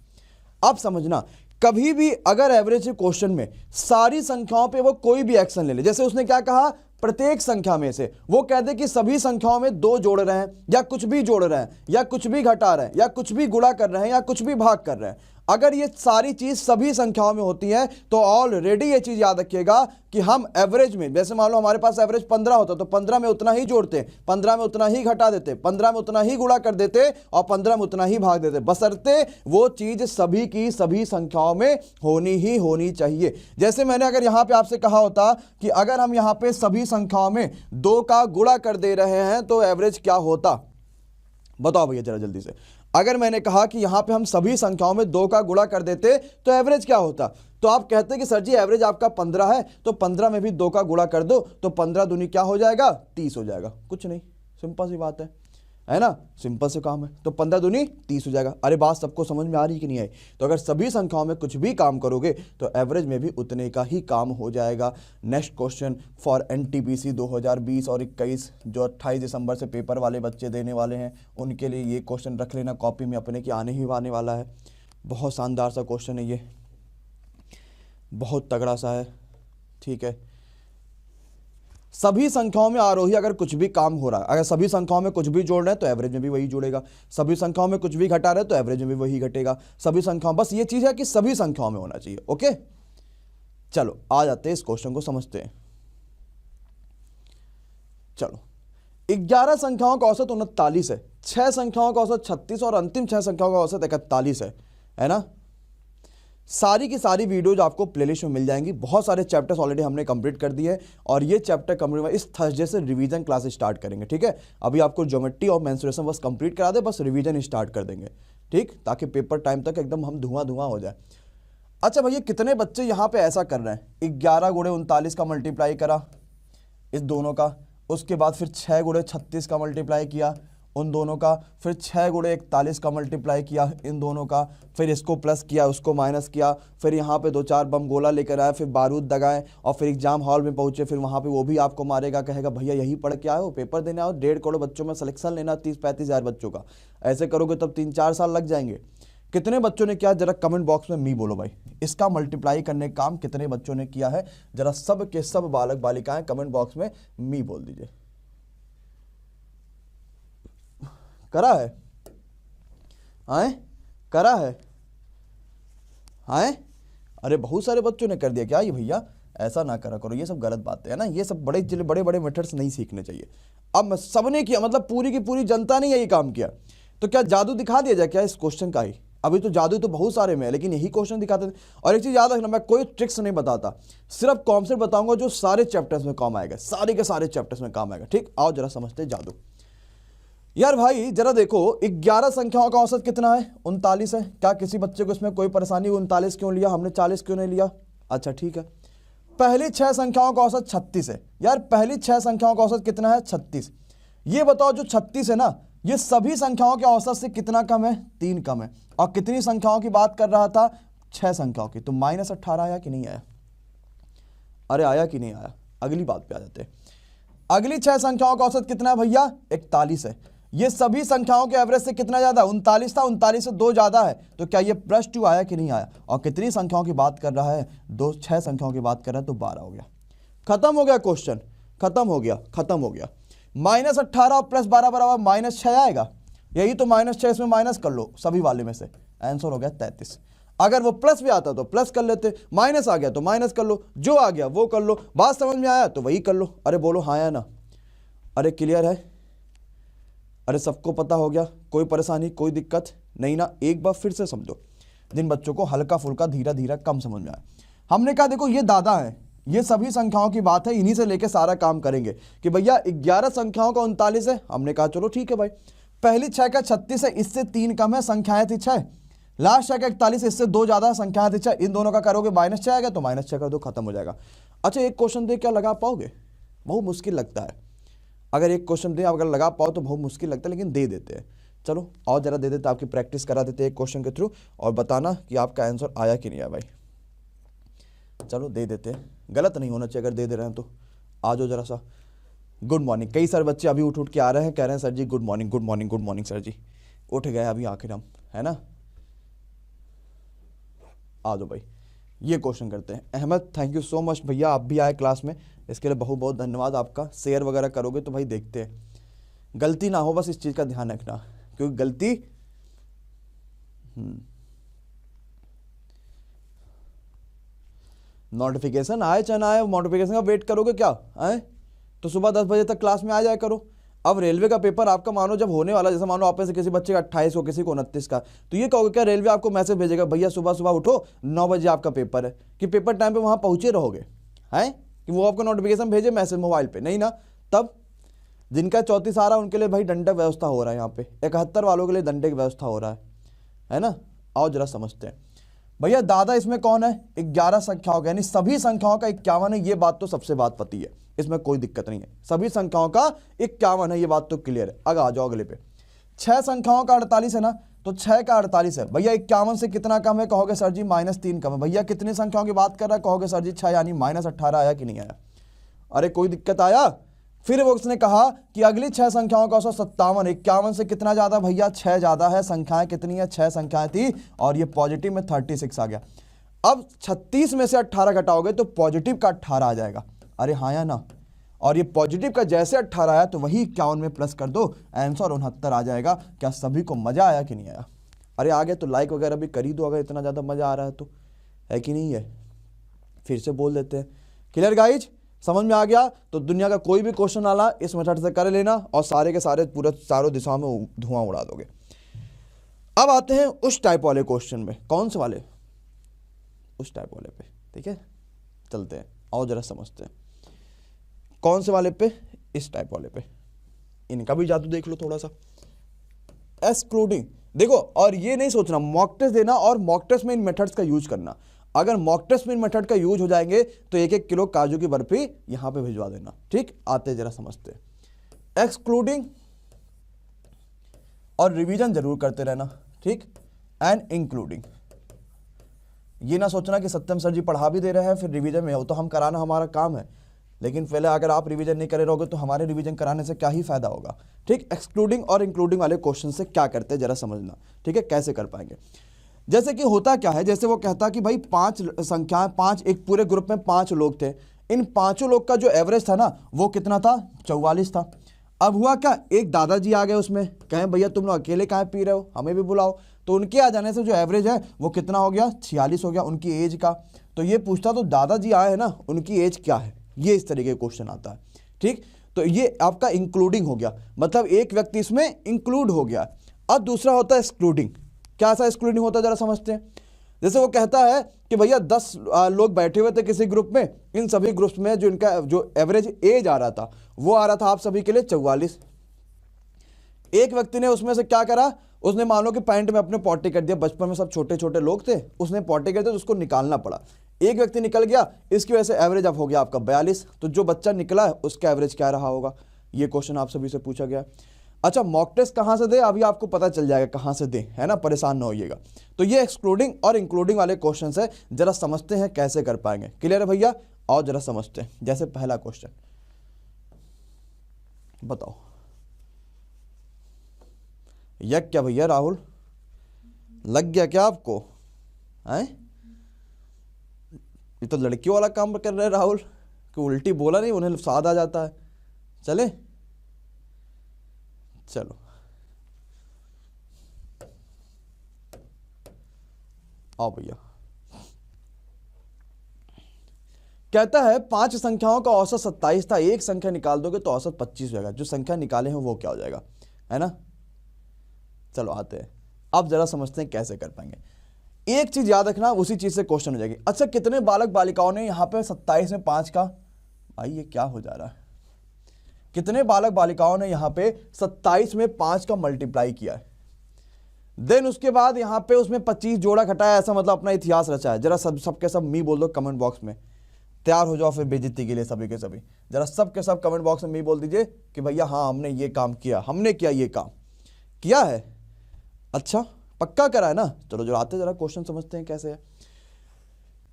अब समझना, कभी भी अगर एवरेज क्वेश्चन में सारी संख्याओं पे वो कोई भी एक्शन ले ले, जैसे उसने क्या कहा, प्रत्येक संख्या में से, वो कहते कि सभी संख्याओं में 2 जोड़ रहे हैं या कुछ भी जोड़ रहे हैं या कुछ भी घटा रहे हैं या कुछ भी गुणा कर रहे हैं या कुछ भी भाग कर रहे हैं, अगर ये सारी चीज सभी संख्याओं में होती है तो ऑलरेडी ये चीज याद रखिएगा कि हम एवरेज में, जैसे मान लो हमारे पास एवरेज 15 होता तो 15 में उतना ही जोड़ते, 15 में उतना ही घटा देते, 15 में उतना ही गुणा कर देते और 15 में उतना ही भाग देते, बशर्ते वो चीज सभी की सभी संख्याओं में होनी चाहिए। जैसे मैंने अगर यहां पे आपसे कहा होता कि अगर हम यहां पे सभी संख्याओं में 2 का गुणा कर दे रहे हैं तो एवरेज क्या होता? बताओ भैया जरा जल्दी से। अगर मैंने कहा कि यहां पे हम सभी संख्याओं में 2 का गुणा कर देते तो एवरेज क्या होता? तो आप कहते कि सर जी एवरेज आपका 15 है, तो 15 में भी 2 का गुणा कर दो तो 15 दूनी क्या हो जाएगा? 30 हो जाएगा। कुछ नहीं, सिंपल सी बात है। है ना, सिंपल से काम है। तो 15 दूनी 30 हो जाएगा। अरे बात सबको समझ में आ रही कि नहीं आई? तो अगर सभी संख्याओं में कुछ भी काम करोगे तो एवरेज में भी उतने का ही काम हो जाएगा। नेक्स्ट क्वेश्चन फॉर एनटीपीसी 2020 और 21 जो 28 दिसंबर से पेपर वाले बच्चे देने वाले हैं, उनके लिए ये क्वेश्चन रख लेना कॉपी में अपने की, आने ही आने वाला है। बहुत शानदार सा क्वेश्चन है ये, बहुत तगड़ा सा है, ठीक है। सभी संख्याओं में आरोही अगर कुछ भी काम हो रहा है, अगर सभी संख्याओं में कुछ भी जोड़ रहे हैं तो एवरेज में भी वही जुड़ेगा, सभी संख्याओं में कुछ भी घटा रहे हैं तो एवरेज में भी वही घटेगा, सभी संख्याओं, बस ये चीज है कि सभी संख्याओं में होना चाहिए। ओके, चलो आ जाते हैं इस क्वेश्चन को समझते हैं। चलो, 11 संख्याओं का औसत 39 है, 6 संख्याओं का औसत 36 और अंतिम 6 संख्याओं का औसत 41 है ना। सारी की सारी वीडियोज आपको प्लेलिस्ट में मिल जाएंगी। बहुत सारे चैप्टर्स ऑलरेडी हमने कंप्लीट कर दिए और ये चैप्टर कंप्लीट इस थर्सडे से रिवीजन क्लासेस स्टार्ट करेंगे, ठीक है। अभी आपको ज्योमेट्री और मेंसुरेशन बस कंप्लीट करा दे, बस रिवीजन स्टार्ट कर देंगे, ठीक, ताकि पेपर टाइम तक एकदम हम धुआं धुआं हो जाए। अच्छा भैया, कितने बच्चे यहाँ पे ऐसा कर रहे हैं, 11 गुणे 39 का मल्टीप्लाई करा इस दोनों का, उसके बाद फिर 6 गुणे 36 का मल्टीप्लाई किया उन दोनों का, फिर 6 गुणे 41 का मल्टीप्लाई किया इन दोनों का, फिर इसको प्लस किया उसको माइनस किया, फिर यहाँ पे 2-4 बम गोला लेकर आए, फिर बारूद दगाए और फिर एग्जाम हॉल में पहुंचे, फिर वहाँ पे वो भी आपको मारेगा, कहेगा भैया यही पढ़ के आए हो, पेपर देने आओ, 1.5 करोड़ बच्चों में सिलेक्शन लेना 30-35 हज़ार बच्चों का, ऐसे करोगे तब 3-4 साल लग जाएंगे। कितने बच्चों ने किया जरा कमेंट बॉक्स में मी बोलो भाई, इसका मल्टीप्लाई करने का काम कितने बच्चों ने किया है, जरा सब के सब बालक बालिकाएं कमेंट बॉक्स में मी बोल दीजिए। करा है? आए करा है? आए? अरे बहुत सारे बच्चों ने कर दिया क्या? ये भैया ऐसा ना करा करो, ये सब गलत बातें है ना, ये सब बड़े बड़े मेथड्स नहीं सीखने चाहिए। अब सबने किया, मतलब पूरी की पूरी जनता ने यही काम किया, तो क्या जादू दिखा दिया जाए क्या इस क्वेश्चन का ही? अभी तो जादू तो बहुत सारे में है, लेकिन यही क्वेश्चन दिखाते थे। और एक चीज याद रखना, मैं कोई ट्रिक्स नहीं बताता, सिर्फ कॉन्सेप्ट बताऊंगा जो सारे चैप्टर्स में काम आएगा, सारे के सारे चैप्टर्स में काम आएगा, ठीक। आओ जरा समझते जादू। यार भाई जरा देखो, 11 संख्याओं का औसत कितना है? 39 है। क्या किसी बच्चे को इसमें कोई परेशानी? 39 क्यों लिया हमने, 40 क्यों नहीं लिया? अच्छा ठीक है। पहली 6 संख्याओं का औसत 36 है। यार पहली 6 संख्याओं का औसत कितना है? 36। ये बताओ जो 36 है ना, ये सभी संख्याओं के औसत से कितना कम है? 3 कम है। और कितनी संख्याओं की बात कर रहा था? 6 संख्याओं की। तो -18 आया कि नहीं आया? अरे आया कि नहीं आया? अगली बात पे आ जाते हैं। अगली 6 संख्याओं का औसत कितना है भैया? 41 है। ये सभी संख्याओं के एवरेज से कितना ज्यादा? 39 था, 39 से 2 ज्यादा है, तो क्या ये +2 आया कि नहीं आया? और कितनी संख्याओं की बात कर रहा है? 6 संख्याओं की बात कर रहा है, तो 12 हो गया। खत्म हो गया क्वेश्चन, खत्म हो गया, खत्म हो गया। -18 और +12 बराबर -6 आएगा। यही तो -6 इसमें माइनस कर लो सभी वाले में से, आंसर हो गया 33। अगर वो प्लस भी आता तो प्लस कर लेते, माइनस आ गया तो माइनस कर लो, जो आ गया वो कर लो, बात समझ में आया तो वही कर लो। अरे बोलो हाँ या ना? अरे क्लियर है? अरे सबको पता हो गया? कोई परेशानी, कोई दिक्कत नहीं ना? एक बार फिर से समझो, जिन बच्चों को हल्का फुल्का धीरे धीरे कम समझ में आया। हमने कहा देखो ये दादा है, ये सभी संख्याओं की बात है, इन्हीं से लेके सारा काम करेंगे कि भैया 11 संख्याओं का 39 है। हमने कहा चलो ठीक है भाई, पहली 6 का 36 है, इससे 3 कम है, संख्याएं थी 6। लास्ट 6 का 41, इससे 2 ज्यादा, संख्याएं थी 6। इन दोनों का करोगे -6 आएगा तो -6 कर दो, खत्म हो जाएगा। अच्छा एक क्वेश्चन दे क्या लगा पाओगे? बहुत मुश्किल लगता है, अगर एक क्वेश्चन दे अगर लगा पाओ तो बहुत मुश्किल लगता है, लेकिन दे देते हैं। चलो और जरा दे देते, आपकी प्रैक्टिस करा देते एक क्वेश्चन के थ्रू, और बताना कि आपका आंसर आया कि नहीं आया भाई। चलो दे देते हैं, गलत नहीं होना चाहिए अगर दे दे रहे हैं तो। आ जाओ जरा सा। Good morning. कई सारे बच्चे अभी उठ के आ रहे हैं, कह रहे हैं sir ji good morning, good morning, good morning sir ji. उठ गए अभी आखिर हम, है ना। आ जाओ भाई, ये क्वेश्चन करते हैं। Ahmad thank you so much भैया, आप भी आए क्लास में, इसके लिए बहुत बहुत धन्यवाद आपका। शेयर वगैरह करोगे तो भाई देखते हैं, गलती ना हो, बस इस चीज़ का ध्यान रखना, क्योंकि गलती नोटिफिकेशन आए चाहे ना आए, नोटिफिकेशन का वेट करोगे क्या? आए तो सुबह 10 बजे तक क्लास में आ जाया करो। अब रेलवे का पेपर आपका मानो जब होने वाला, जैसे मानो आप में से किसी बच्चे का 28 को, किसी को 29 का, तो ये कहोगे क्या रेलवे आपको मैसेज भेजेगा भैया सुबह सुबह उठो 9 बजे आपका पेपर है, कि पेपर टाइम पे वहाँ पहुँचे रहोगे? हैं कि वो आपको नोटिफिकेशन भेजे मैसेज मोबाइल पे? नहीं ना। तब जिनका 34 आ रहा है उनके लिए भाई दंडक व्यवस्था हो रहा है यहाँ पे, 71 वालों के लिए दंडे की व्यवस्था हो रहा है ना। आओ जरा समझते हैं। भैया दादा इसमें कौन है? 11 संख्याओं का, यानी सभी संख्याओं का 51 है, ये बात तो सबसे बात पती है, इसमें कोई दिक्कत नहीं है। सभी संख्याओं का 51 है, ये बात तो क्लियर है। अगर आ जाओ अगले पे, 6 संख्याओं का 48 है ना, तो 6 का 48 है भैया। 51 से कितना कम है, कहोगे सर जी -3 कम है। भैया कितनी संख्याओं की बात कर रहा है, कहोगे सर जी 6 यानी -18 आया कि नहीं आया। अरे कोई दिक्कत आया। फिर वो उसने कहा कि अगली 6 संख्याओं का औसत 57। 51 से कितना ज्यादा भैया, 6 ज्यादा है। संख्याएं कितनी है, 6 संख्याएं थी और ये पॉजिटिव में 36 आ गया। अब 36 में से 18 घटाओगे तो पॉजिटिव का 18 आ जाएगा। अरे हाँ या ना, और ये पॉजिटिव का जैसे 18 आया तो वही 51 में प्लस कर दो, आंसर 69 आ जाएगा। क्या सभी को मजा आया कि नहीं आया। अरे आ गया तो लाइक वगैरह भी कर ही दो अगर इतना ज़्यादा मजा आ रहा है तो, है कि नहीं है। फिर से बोल देते हैं, क्लियर गाइज, समझ में आ गया। तो दुनिया का कोई भी क्वेश्चन आला इस मेथड से कर लेना और सारे के सारे पूरे चारों दिशाओं में धुआं उड़ा दोगे। अब आते हैं उस टाइप वाले क्वेश्चन में। कौन से वाले, उस टाइप वाले पे, ठीक है चलते हैं और जरा समझते हैं। कौन से वाले पे, इस टाइप वाले पे। इनका भी जादू देख लो थोड़ा सा। एक्सक्लूडिंग देखो, और ये नहीं सोचना मॉक टेस्ट देना और मॉक टेस्ट में इन मेथड्स का यूज करना। अगर मॉक टेस्ट में इन मेथड का यूज हो जाएंगे तो 1-1 किलो काजू की बर्फी यहां पे भिजवा देना। ठीक, आते जरा समझते। एक्सक्लूडिंग और रिवीजन जरूर करते रहना। ठीक, एंड इंक्लूडिंग। ये ना सोचना कि सत्यम सर जी पढ़ा भी दे रहे हैं फिर रिवीजन में हो, तो हम कराना हमारा काम है, लेकिन पहले अगर आप रिवीजन नहीं करे रहोगे तो हमारे रिवीजन कराने से क्या ही फायदा होगा। ठीक, एक्सक्लूडिंग और इंक्लूडिंग वाले क्वेश्चन से क्या करते हैं जरा समझना। ठीक है, कैसे कर पाएंगे। जैसे कि होता क्या है, जैसे वो कहता कि भाई 5 संख्याएं, 5 एक पूरे ग्रुप में 5 लोग थे, इन 5 लोग का जो एवरेज था ना वो कितना था, 44 था। अब हुआ क्या, एक दादाजी आ गए उसमें, कहें भैया तुम लोग अकेले कहाँ पी रहे हो, हमें भी बुलाओ। तो उनके आ जाने से जो एवरेज है वो कितना हो गया, 46 हो गया उनकी एज का। तो ये पूछता तो दादाजी आए हैं ना, उनकी एज क्या है, ये इस तरीके का क्वेश्चन आता है। ठीक, तो ये आपका इंक्लूडिंग हो गया, मतलब एक व्यक्ति इसमें इंक्लूड हो गया। अब दूसरा होता है एक्सक्लूडिंग। क्या सा एक्सक्लूडिंग होता है जरा समझते हैं। जैसे वो कहता है कि भैया 10 लोग बैठे हुए थे किसी ग्रुप में, इन सभी ग्रुप्स में जो इनका जो एवरेज एज आ रहा था वो आ रहा था आप सभी के लिए 44। एक व्यक्ति ने उसमें से क्या करा, उसने मान लो कि पैंट में अपने पॉटी कर दिया। बचपन में सब छोटे छोटे लोग थे, उसने पॉटी कर दिया तो उसको निकालना पड़ा। एक व्यक्ति निकल गया, इसकी वजह से एवरेज अब हो गया आपका 42। तो जो बच्चा निकला है उसका एवरेज क्या रहा होगा, ये क्वेश्चन आप सभी से पूछा गया। अच्छा, मॉक टेस्ट कहाँ से दे, अभी आपको पता चल जाएगा कहाँ से दे, है ना, परेशान ना होइएगा। तो ये एक्सक्लूडिंग और इंक्लूडिंग वाले क्वेश्चन है, जरा समझते हैं कैसे कर पाएंगे। क्लियर है भैया, और जरा समझते हैं। जैसे पहला क्वेश्चन बताओ, यह क्या भैया राहुल, लग गया क्या आपको, हैं? ये तो लड़कियों वाला काम कर रहे हैं राहुल, कि उल्टी बोला नहीं उन्हें स्वाद आ जाता है। चले चलो, आओ भैया। कहता है 5 संख्याओं का औसत 27 था, एक संख्या निकाल दोगे तो औसत 25 हो जाएगा। जो संख्या निकाले हैं वो क्या हो जाएगा, है ना। चलो आते हैं, अब जरा समझते हैं कैसे कर पाएंगे। एक चीज याद रखना, उसी चीज से क्वेश्चन हो जाएगी। अच्छा, कितने बालक बालिकाओं ने यहाँ पे 27 में 5 का, भाई ये क्या हो जा रहा है, कितने बालक बालिकाओं ने यहाँ पे 27 में 5 का मल्टीप्लाई किया है। देन उसके बाद यहाँ पे उसमें 25 जोड़ा घटाया, ऐसा मतलब अपना इतिहास रचा है। जरा सबके सब मी बोल दो कमेंट बॉक्स में, तैयार हो जाओ फिर बेइज्जती के लिए सभी के सभी। जरा सबके सब कमेंट बॉक्स में मी बोल दीजिए कि भैया हाँ हमने ये काम किया, हमने किया, ये काम किया है। अच्छा, पक्का करा है ना। चलो जो आते जरा क्वेश्चन समझते हैं कैसे है।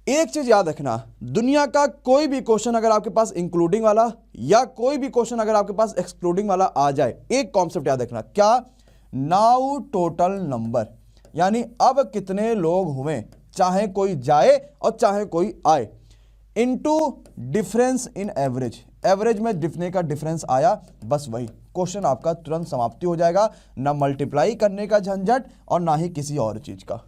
एक चीज याद रखना, दुनिया का कोई भी क्वेश्चन अगर आपके पास इंक्लूडिंग वाला या कोई भी क्वेश्चन अगर आपके पास एक्सक्लूडिंग वाला आ जाए, एक कॉन्सेप्ट याद रखना, क्या, नाउ टोटल नंबर, यानी अब कितने लोग हुए, चाहे कोई जाए और चाहे कोई आए, into difference in average, average में दिखने का डिफरेंस आया, बस वही क्वेश्चन आपका तुरंत समाप्ति हो जाएगा। ना मल्टीप्लाई करने का झंझट और ना ही किसी और चीज का।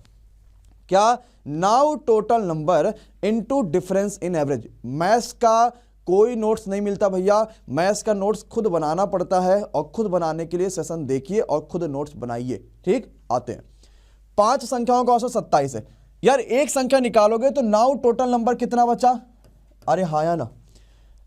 क्या, now total number into difference in average. Maths का कोई नोट्स नहीं मिलता भैया, मैथ्स का नोट्स खुद बनाना पड़ता है, और खुद बनाने के लिए सेशन देखिए और खुद नोट्स बनाइए। ठीक, आते हैं। 5 संख्याओं का औसत 27 है। यार एक संख्या निकालोगे तो नाउ टोटल नंबर कितना बचा, अरे हाँ या ना,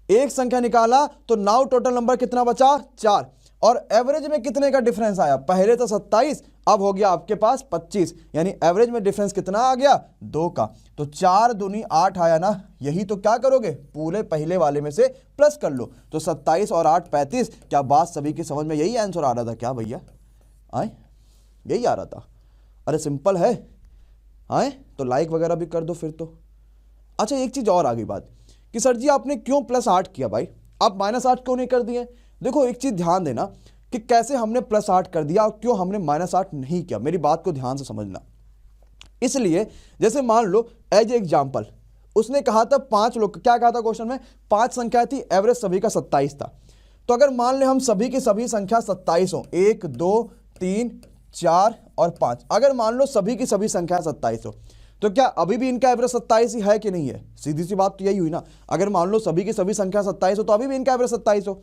एक संख्या निकाला तो नाउ टोटल नंबर कितना बचा, 4। और एवरेज में कितने का डिफरेंस आया, पहले तो 27, अब हो गया आपके पास 25, यानी एवरेज में डिफरेंस कितना आ गया, 2 का। तो 4 दूनी 8 आया ना, यही तो क्या करोगे, पूरे पहले वाले में से प्लस कर लो। तो 27 और 8 35। क्या बात सभी की समझ में यही आंसर आ रहा था क्या भैया, आए, यही आ रहा था। अरे सिंपल है, आए तो लाइक वगैरह भी कर दो फिर तो। अच्छा एक चीज़ और आ गई बात कि सर जी आपने क्यों +8 किया भाई, आप -8 क्यों नहीं कर दिए? देखो एक चीज़ ध्यान देना कि कैसे हमने +8 कर दिया और क्यों हमने -8 नहीं किया, मेरी बात को ध्यान से समझना। इसलिए जैसे मान लो एज एग्जाम्पल उसने कहा था 5 लोग, क्या कहा था क्वेश्चन में, 5 संख्या थी, एवरेज सभी का 27 था। तो अगर मान ले हम सभी की सभी संख्या 27 हो, 1 2 3 4 और 5, अगर मान लो सभी की सभी संख्या 27 हो, तो क्या अभी भी इनका एवरेज 27 ही है कि नहीं है? सीधी सी बात तो यही हुई ना। अगर मान लो सभी की सभी संख्या 27 हो तो अभी भी इनका एवरेज 27 हो।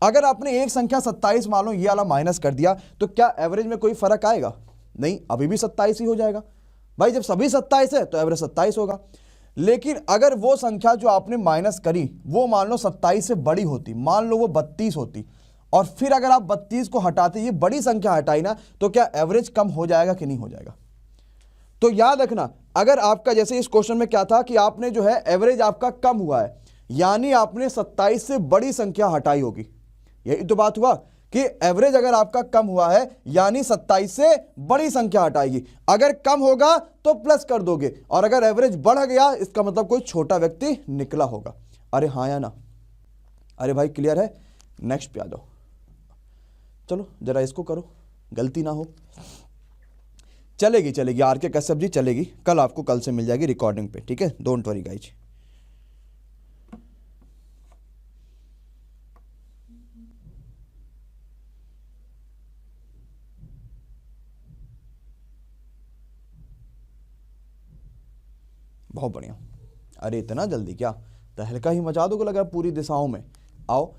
अगर आपने एक संख्या 27 मान लो ये वाला माइनस कर दिया तो क्या एवरेज में कोई फर्क आएगा? नहीं, अभी भी 27 ही हो जाएगा भाई। जब सभी 27 है तो एवरेज 27 होगा। लेकिन अगर वो संख्या जो आपने माइनस करी वो मान लो 27 से बड़ी होती, मान लो वो 32 होती, और फिर अगर आप 32 को हटाते, ये बड़ी संख्या हटाई ना, तो क्या एवरेज कम हो जाएगा कि नहीं हो जाएगा? तो याद रखना, अगर आपका जैसे इस क्वेश्चन में क्या था कि आपने जो है एवरेज आपका कम हुआ है, यानी आपने 27 से बड़ी संख्या हटाई होगी। यही तो बात हुआ कि एवरेज अगर आपका कम हुआ है यानी 27 से बड़ी संख्या हटाएगी। अगर कम होगा तो प्लस कर दोगे, और अगर एवरेज बढ़ गया इसका मतलब कोई छोटा व्यक्ति निकला होगा। अरे हाँ या ना? अरे भाई क्लियर है? नेक्स्ट पे आ जाओ, चलो जरा इसको करो, गलती ना हो। चलेगी चलेगी, आर के कश्यप जी चलेगी, कल आपको कल से मिल जाएगी रिकॉर्डिंग पे, ठीक है, डोंट वरी गाइज। बहुत बढ़िया। अरे इतना जल्दी क्या, तहलका ही मचा दोगे लगा पूरी दिशाओं में। आओ,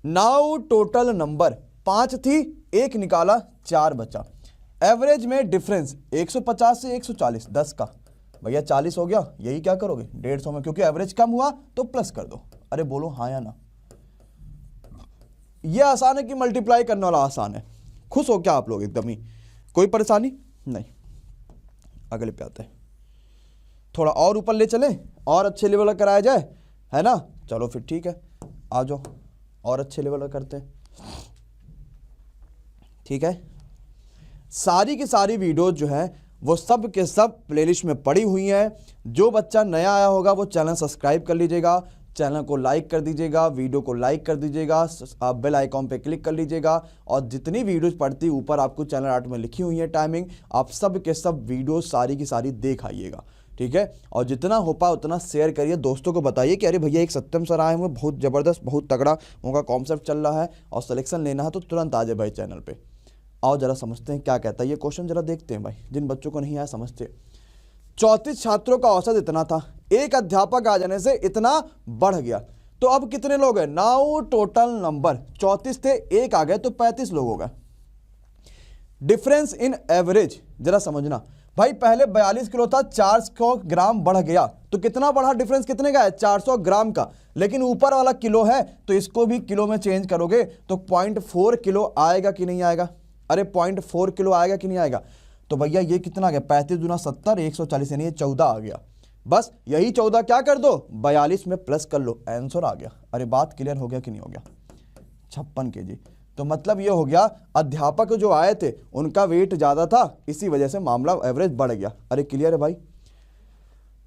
नाउ टोटल नंबर 5 थी, 1 निकाला, 4 बचा। एवरेज में डिफरेंस 150 से 140, 10 का भैया 40 हो गया। यही क्या करोगे 150 में, क्योंकि एवरेज कम हुआ तो प्लस कर दो। अरे बोलो हाँ या ना? ये आसान है कि मल्टीप्लाई करने वाला आसान है? खुश हो क्या आप लोग एकदम ही? कोई परेशानी नहीं? अगले पे आते हैं, थोड़ा और ऊपर ले चले और अच्छे लेवल का कराया जाए, है ना? चलो फिर ठीक है, आ जाओ और अच्छे लेवल का करते हैं, ठीक है। सारी की सारी वीडियोज जो है वो सब के सब प्लेलिस्ट में पड़ी हुई हैं। जो बच्चा नया आया होगा वो चैनल सब्सक्राइब कर लीजिएगा, चैनल को लाइक कर दीजिएगा, वीडियो को लाइक कर दीजिएगा, आप बेल आइकॉन पे क्लिक कर लीजिएगा, और जितनी वीडियोज पढ़ती ऊपर आपको चैनल आर्ट में लिखी हुई है टाइमिंग, आप सब के सब वीडियो सारी की सारी देख आइएगा, ठीक है। और जितना हो पाए उतना शेयर करिए, दोस्तों को बताइए कि अरे भैया एक सत्यम सर आए हुए, बहुत ज़बरदस्त, बहुत तगड़ा उनका कॉन्सेप्ट चल रहा है और सिलेक्शन लेना है तो तुरंत आ जाए भाई चैनल पे। आओ जरा समझते हैं क्या कहता है ये क्वेश्चन, जरा देखते हैं भाई, जिन बच्चों को नहीं आया समझते। 34 छात्रों का औसत इतना था, एक अध्यापक आ जाने से इतना बढ़ गया, तो अब कितने लोग हैं? नाउ टोटल नंबर 34 थे, एक आ गए तो 35 लोग हो गए। डिफरेंस इन एवरेज जरा समझना भाई, पहले 42 किलो था, 400 ग्राम बढ़ गया, तो कितना बढ़ा? डिफरेंस कितने का है? 400 ग्राम का। लेकिन ऊपर वाला किलो है तो इसको भी किलो में चेंज करोगे तो 0.4 किलो आएगा कि नहीं आएगा? अरे 0.4 किलो आएगा कि नहीं आएगा? तो भैया ये कितना आ गया? 35 दूना 70, 140, यानी ये 14 आ गया। बस यही 14 क्या कर दो? 42 में प्लस कर लो, आंसर आ गया। अरे बात क्लियर हो गया कि नहीं हो गया? 56 kg। तो मतलब ये हो गया अध्यापक जो आए थे उनका वेट ज़्यादा था, इसी वजह से मामला एवरेज बढ़ गया। अरे क्लियर है भाई?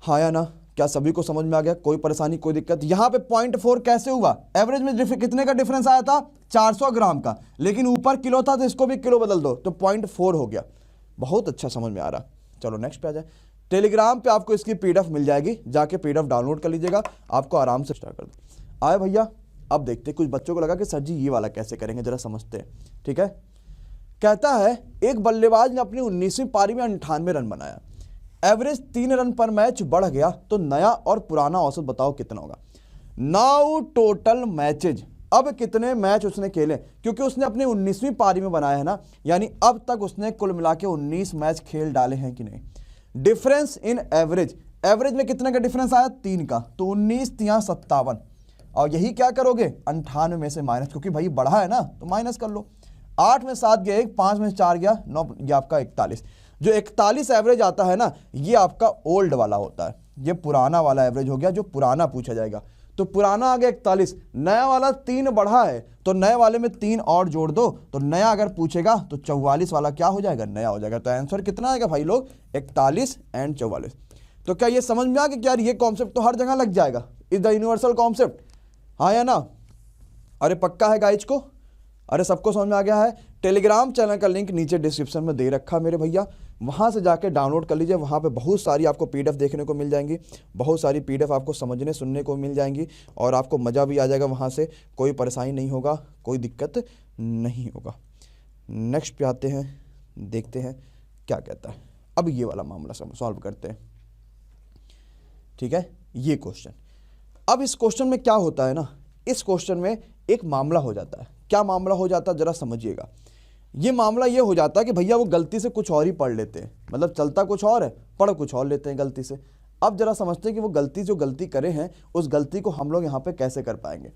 हाँ या ना? क्या सभी को समझ में आ गया? कोई परेशानी, कोई दिक्कत? यहाँ पे 0.4 कैसे हुआ? एवरेज में कितने का डिफरेंस आया था? 400 ग्राम का, लेकिन ऊपर किलो था तो इसको भी किलो बदल दो तो 0.4 हो गया। बहुत अच्छा समझ में आ रहा। चलो नेक्स्ट पे आ जाए। टेलीग्राम पे आपको इसकी PDF मिल जाएगी, जाके PDF डाउनलोड कर लीजिएगा, आपको आराम से स्टार्ट कर दो। आए भैया, अब देखते, कुछ बच्चों को लगा कि सर जी ये वाला कैसे करेंगे, जरा समझते हैं, ठीक है। कहता है एक बल्लेबाज ने अपनी 19वीं पारी में 98 रन बनाया, एवरेज 3 रन पर मैच बढ़ गया, तो नया और पुराना औसत बताओ कितना होगा? नाउ टोटल मैचेज, अब कितने मैच उसने खेले, क्योंकि उसने अपनी 19वीं पारी में बनाया है ना, यानी अब तक उसने कुल मिला के 19 मैच खेल डाले हैं कि नहीं। डिफरेंस इन एवरेज, एवरेज में कितने का डिफरेंस आया? 3 का, तो 19 3 57, और यही क्या करोगे? 98 में से माइनस, क्योंकि भाई बढ़ा है ना तो माइनस कर लो। 8 में 7 गया 1, 5 में 4 गया 9, ये आपका 41। जो 41 एवरेज आता है ना, ये आपका ओल्ड वाला होता है, ये पुराना वाला एवरेज हो गया, जो पुराना पूछा जाएगा। तो तो पुराना आ गया 41, नया वाला 3 बढ़ा है तो नए वाले में 3 और जोड़ दो, तो नया अगर पूछेगा तो 44 वाला क्या हो जाएगा, नया हो जाएगा। तो आंसर कितना आएगा भाई लोग, 41 एंड 44। तो क्या ये समझ में आ गया कि यार ये कॉन्सेप्ट तो हर जगह लग जाएगा, इज द यूनिवर्सल कॉन्सेप्ट, हाँ या ना? अरे पक्का है गाइज को, अरे सबको समझ में आ गया है? टेलीग्राम चैनल का लिंक नीचे डिस्क्रिप्शन में दे रखा मेरे भैया, वहाँ से जाके डाउनलोड कर लीजिए। वहाँ पे बहुत सारी आपको पीडीएफ देखने को मिल जाएंगी, बहुत सारी पीडीएफ आपको समझने सुनने को मिल जाएंगी और आपको मज़ा भी आ जाएगा। वहाँ से कोई परेशानी नहीं होगा, कोई दिक्कत नहीं होगा। नेक्स्ट पे आते हैं, देखते हैं क्या कहता है। अब ये वाला मामला सॉल्व करते हैं, ठीक है? ये क्वेश्चन, अब इस क्वेश्चन में क्या होता है ना, इस क्वेश्चन में एक मामला हो जाता है। क्या मामला हो जाता है जरा समझिएगा। ये मामला ये हो जाता है कि भैया वो गलती से कुछ और ही पढ़ लेते हैं, मतलब चलता कुछ और है, पढ़ कुछ और लेते हैं गलती से। अब जरा समझते हैं कि वो गलती करे हैं, उस गलती को हम लोग यहाँ पे कैसे कर पाएंगे।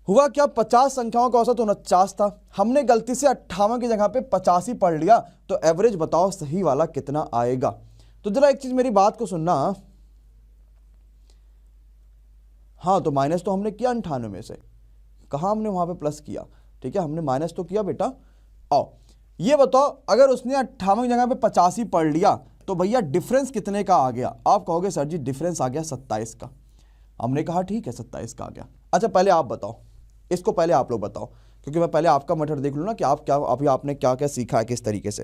हुआ क्या, 50 संख्याओं का औसत 49 था, हमने गलती से 58 की जगह पे 85 पढ़ लिया, तो एवरेज बताओ सही वाला कितना आएगा। तो जरा एक चीज मेरी बात को सुनना, हाँ तो माइनस तो हमने किया 98 में से, कहाँ हमने वहां पे प्लस किया, ठीक है, हमने माइनस तो किया बेटा। आओ ये बताओ, अगर उसने 58 की जगह पे 85 पढ़ लिया तो भैया डिफरेंस कितने का आ गया? आप कहोगे सर जी डिफरेंस आ गया 27 का। हमने कहा ठीक है 27 का आ गया। अच्छा पहले आप बताओ, इसको पहले आप लोग बताओ, क्योंकि मैं पहले आपका मेथड देख लूँ ना कि आप क्या अभी आपने क्या क्या सीखा है, किस तरीके से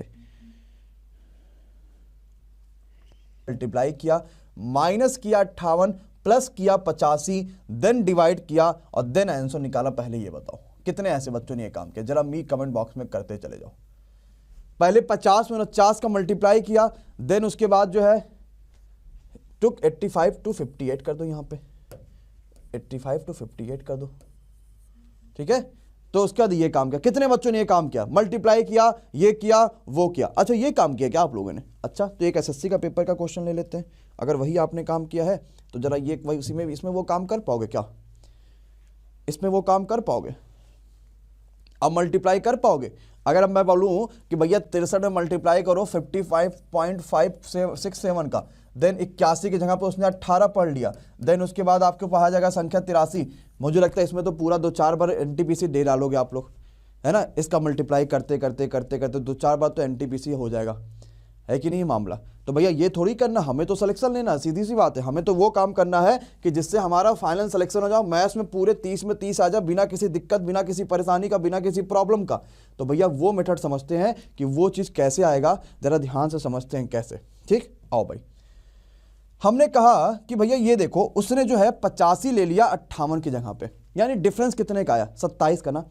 मल्टीप्लाई किया, माइनस किया 58, प्लस किया 85, देन डिवाइड किया और देन आंसर निकाला। पहले ये बताओ कितने ऐसे बच्चों ने ये काम किया, जरा मी कमेंट बॉक्स में करते चले जाओ। पहले 50 में 49 का मल्टीप्लाई किया, देन उसके बाद जो है टुक 85 टू 58 कर दो, यहाँ पे 85 टू 58 कर दो, ठीक है। तो उसके बाद ये काम किया, कितने बच्चों ने ये काम किया, मल्टीप्लाई किया, ये किया, वो किया। अच्छा ये काम किया क्या आप लोगों ने? अच्छा तो एक एसएससी का पेपर का क्वेश्चन ले लेते हैं, अगर वही आपने काम किया है तो जरा ये वही उसी में इसमें वो काम कर पाओगे क्या? इसमें वो काम कर पाओगे? अब मल्टीप्लाई कर पाओगे? अगर अब मैं बोलूं कि भैया 63 में मल्टीप्लाई करो 55.567 का, देन 81 की जगह पे उसने 18 पढ़ लिया, देन उसके बाद आपके पास आ जाएगा संख्या 83। मुझे लगता है इसमें तो पूरा 2-4 बार एनटीपीसी दे डालोगे आप लोग, है ना? इसका मल्टीप्लाई करते करते करते करते 2-4 बार तो एनटीपीसी हो जाएगा, है कि नहीं मामला? तो भैया ये थोड़ी करना, हमें तो सिलेक्शन लेना, सीधी सी बात है। हमें तो वो काम करना है कि जिससे हमारा फाइनल सिलेक्शन हो जाओ, मैथ्स में पूरे 30 में 30 आ जाए, बिना किसी दिक्कत, बिना किसी परेशानी का, बिना किसी प्रॉब्लम का। तो भैया वो मेथड समझते हैं कि वो चीज़ कैसे आएगा, जरा ध्यान से समझते हैं कैसे, ठीक? आओ भाई, हमने कहा कि भैया ये देखो उसने जो है 85 ले लिया 58 की जगह पे, यानी डिफरेंस कितने का आया? 27 का ना।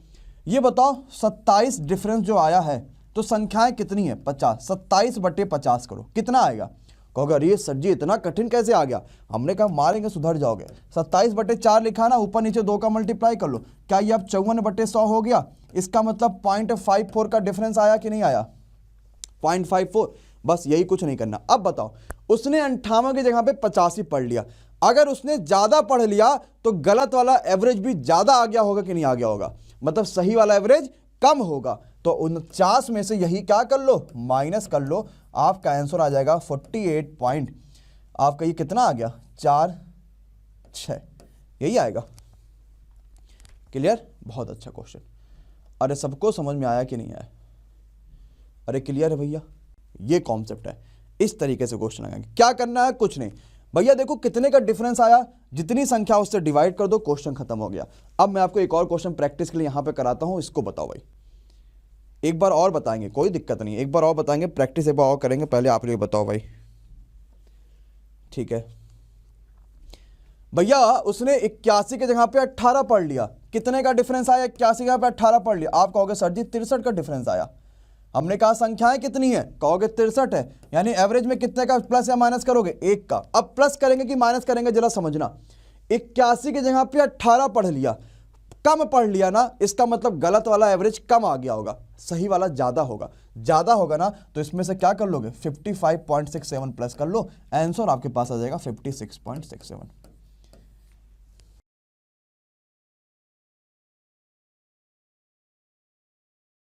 ये बताओ 27 डिफरेंस जो आया है तो संख्याएं कितनी है? 50। 27/50 करो, कितना आएगा? कहोगे अरे सर जी इतना कठिन कैसे आ गया? हमने कहा मारेंगे सुधर जाओगे। 27/4 लिखा ना, ऊपर नीचे 2 का मल्टीप्लाई कर लो, क्या ये अब 54/100 हो गया? इसका मतलब 0.54 का डिफरेंस आया कि नहीं आया? 0.54, बस यही, कुछ नहीं करना। अब बताओ उसने 58 की जगह पे 85 पढ़ लिया, अगर उसने ज्यादा पढ़ लिया तो गलत वाला एवरेज भी ज्यादा आ गया होगा कि नहीं आ गया होगा? मतलब सही वाला एवरेज कम होगा। तो 49 में से यही क्या कर लो, माइनस कर लो, आपका आंसर आ जाएगा 48 पॉइंट, आपका ये कितना आ गया? 4-6, यही आएगा। क्लियर? बहुत अच्छा क्वेश्चन। अरे सबको समझ में आया कि नहीं आया? अरे क्लियर है भैया? ये कॉन्सेप्ट है, इस तरीके से क्वेश्चन आएंगे। क्या करना है? कुछ नहीं भैया, देखो कितने का डिफरेंस आया, जितनी संख्या उससे डिवाइड कर दो, क्वेश्चन खत्म हो गया। अब मैं आपको एक और क्वेश्चन प्रैक्टिस के लिए यहां पे कराता हूं, इसको बताओ भाई। एक बार और बताएंगे, कोई दिक्कत नहीं, एक बार और बताएंगे, प्रैक्टिस एक बार और करेंगे। पहले आप लोग बताओ भाई, ठीक है भैया? उसने 81 की जगह पे 18 पढ़ लिया, कितने का डिफरेंस आया? 81 की जगह पे 18 पढ़ लिया। आप कहोगे सर जी 63 का डिफरेंस आया। हमने कहा संख्याएं कितनी है? कहोगे 63 है, यानी एवरेज में कितने का प्लस या माइनस करोगे? 1 का। अब प्लस करेंगे कि माइनस करेंगे जरा समझना। 81 की जगह पे 18 पढ़ लिया, कम पढ़ लिया ना, इसका मतलब गलत वाला एवरेज कम आ गया होगा, सही वाला ज्यादा होगा। ज्यादा होगा ना तो इसमें से क्या कर लोगे? 55.67 प्लस कर लो, आंसर आपके पास आ जाएगा 56.67।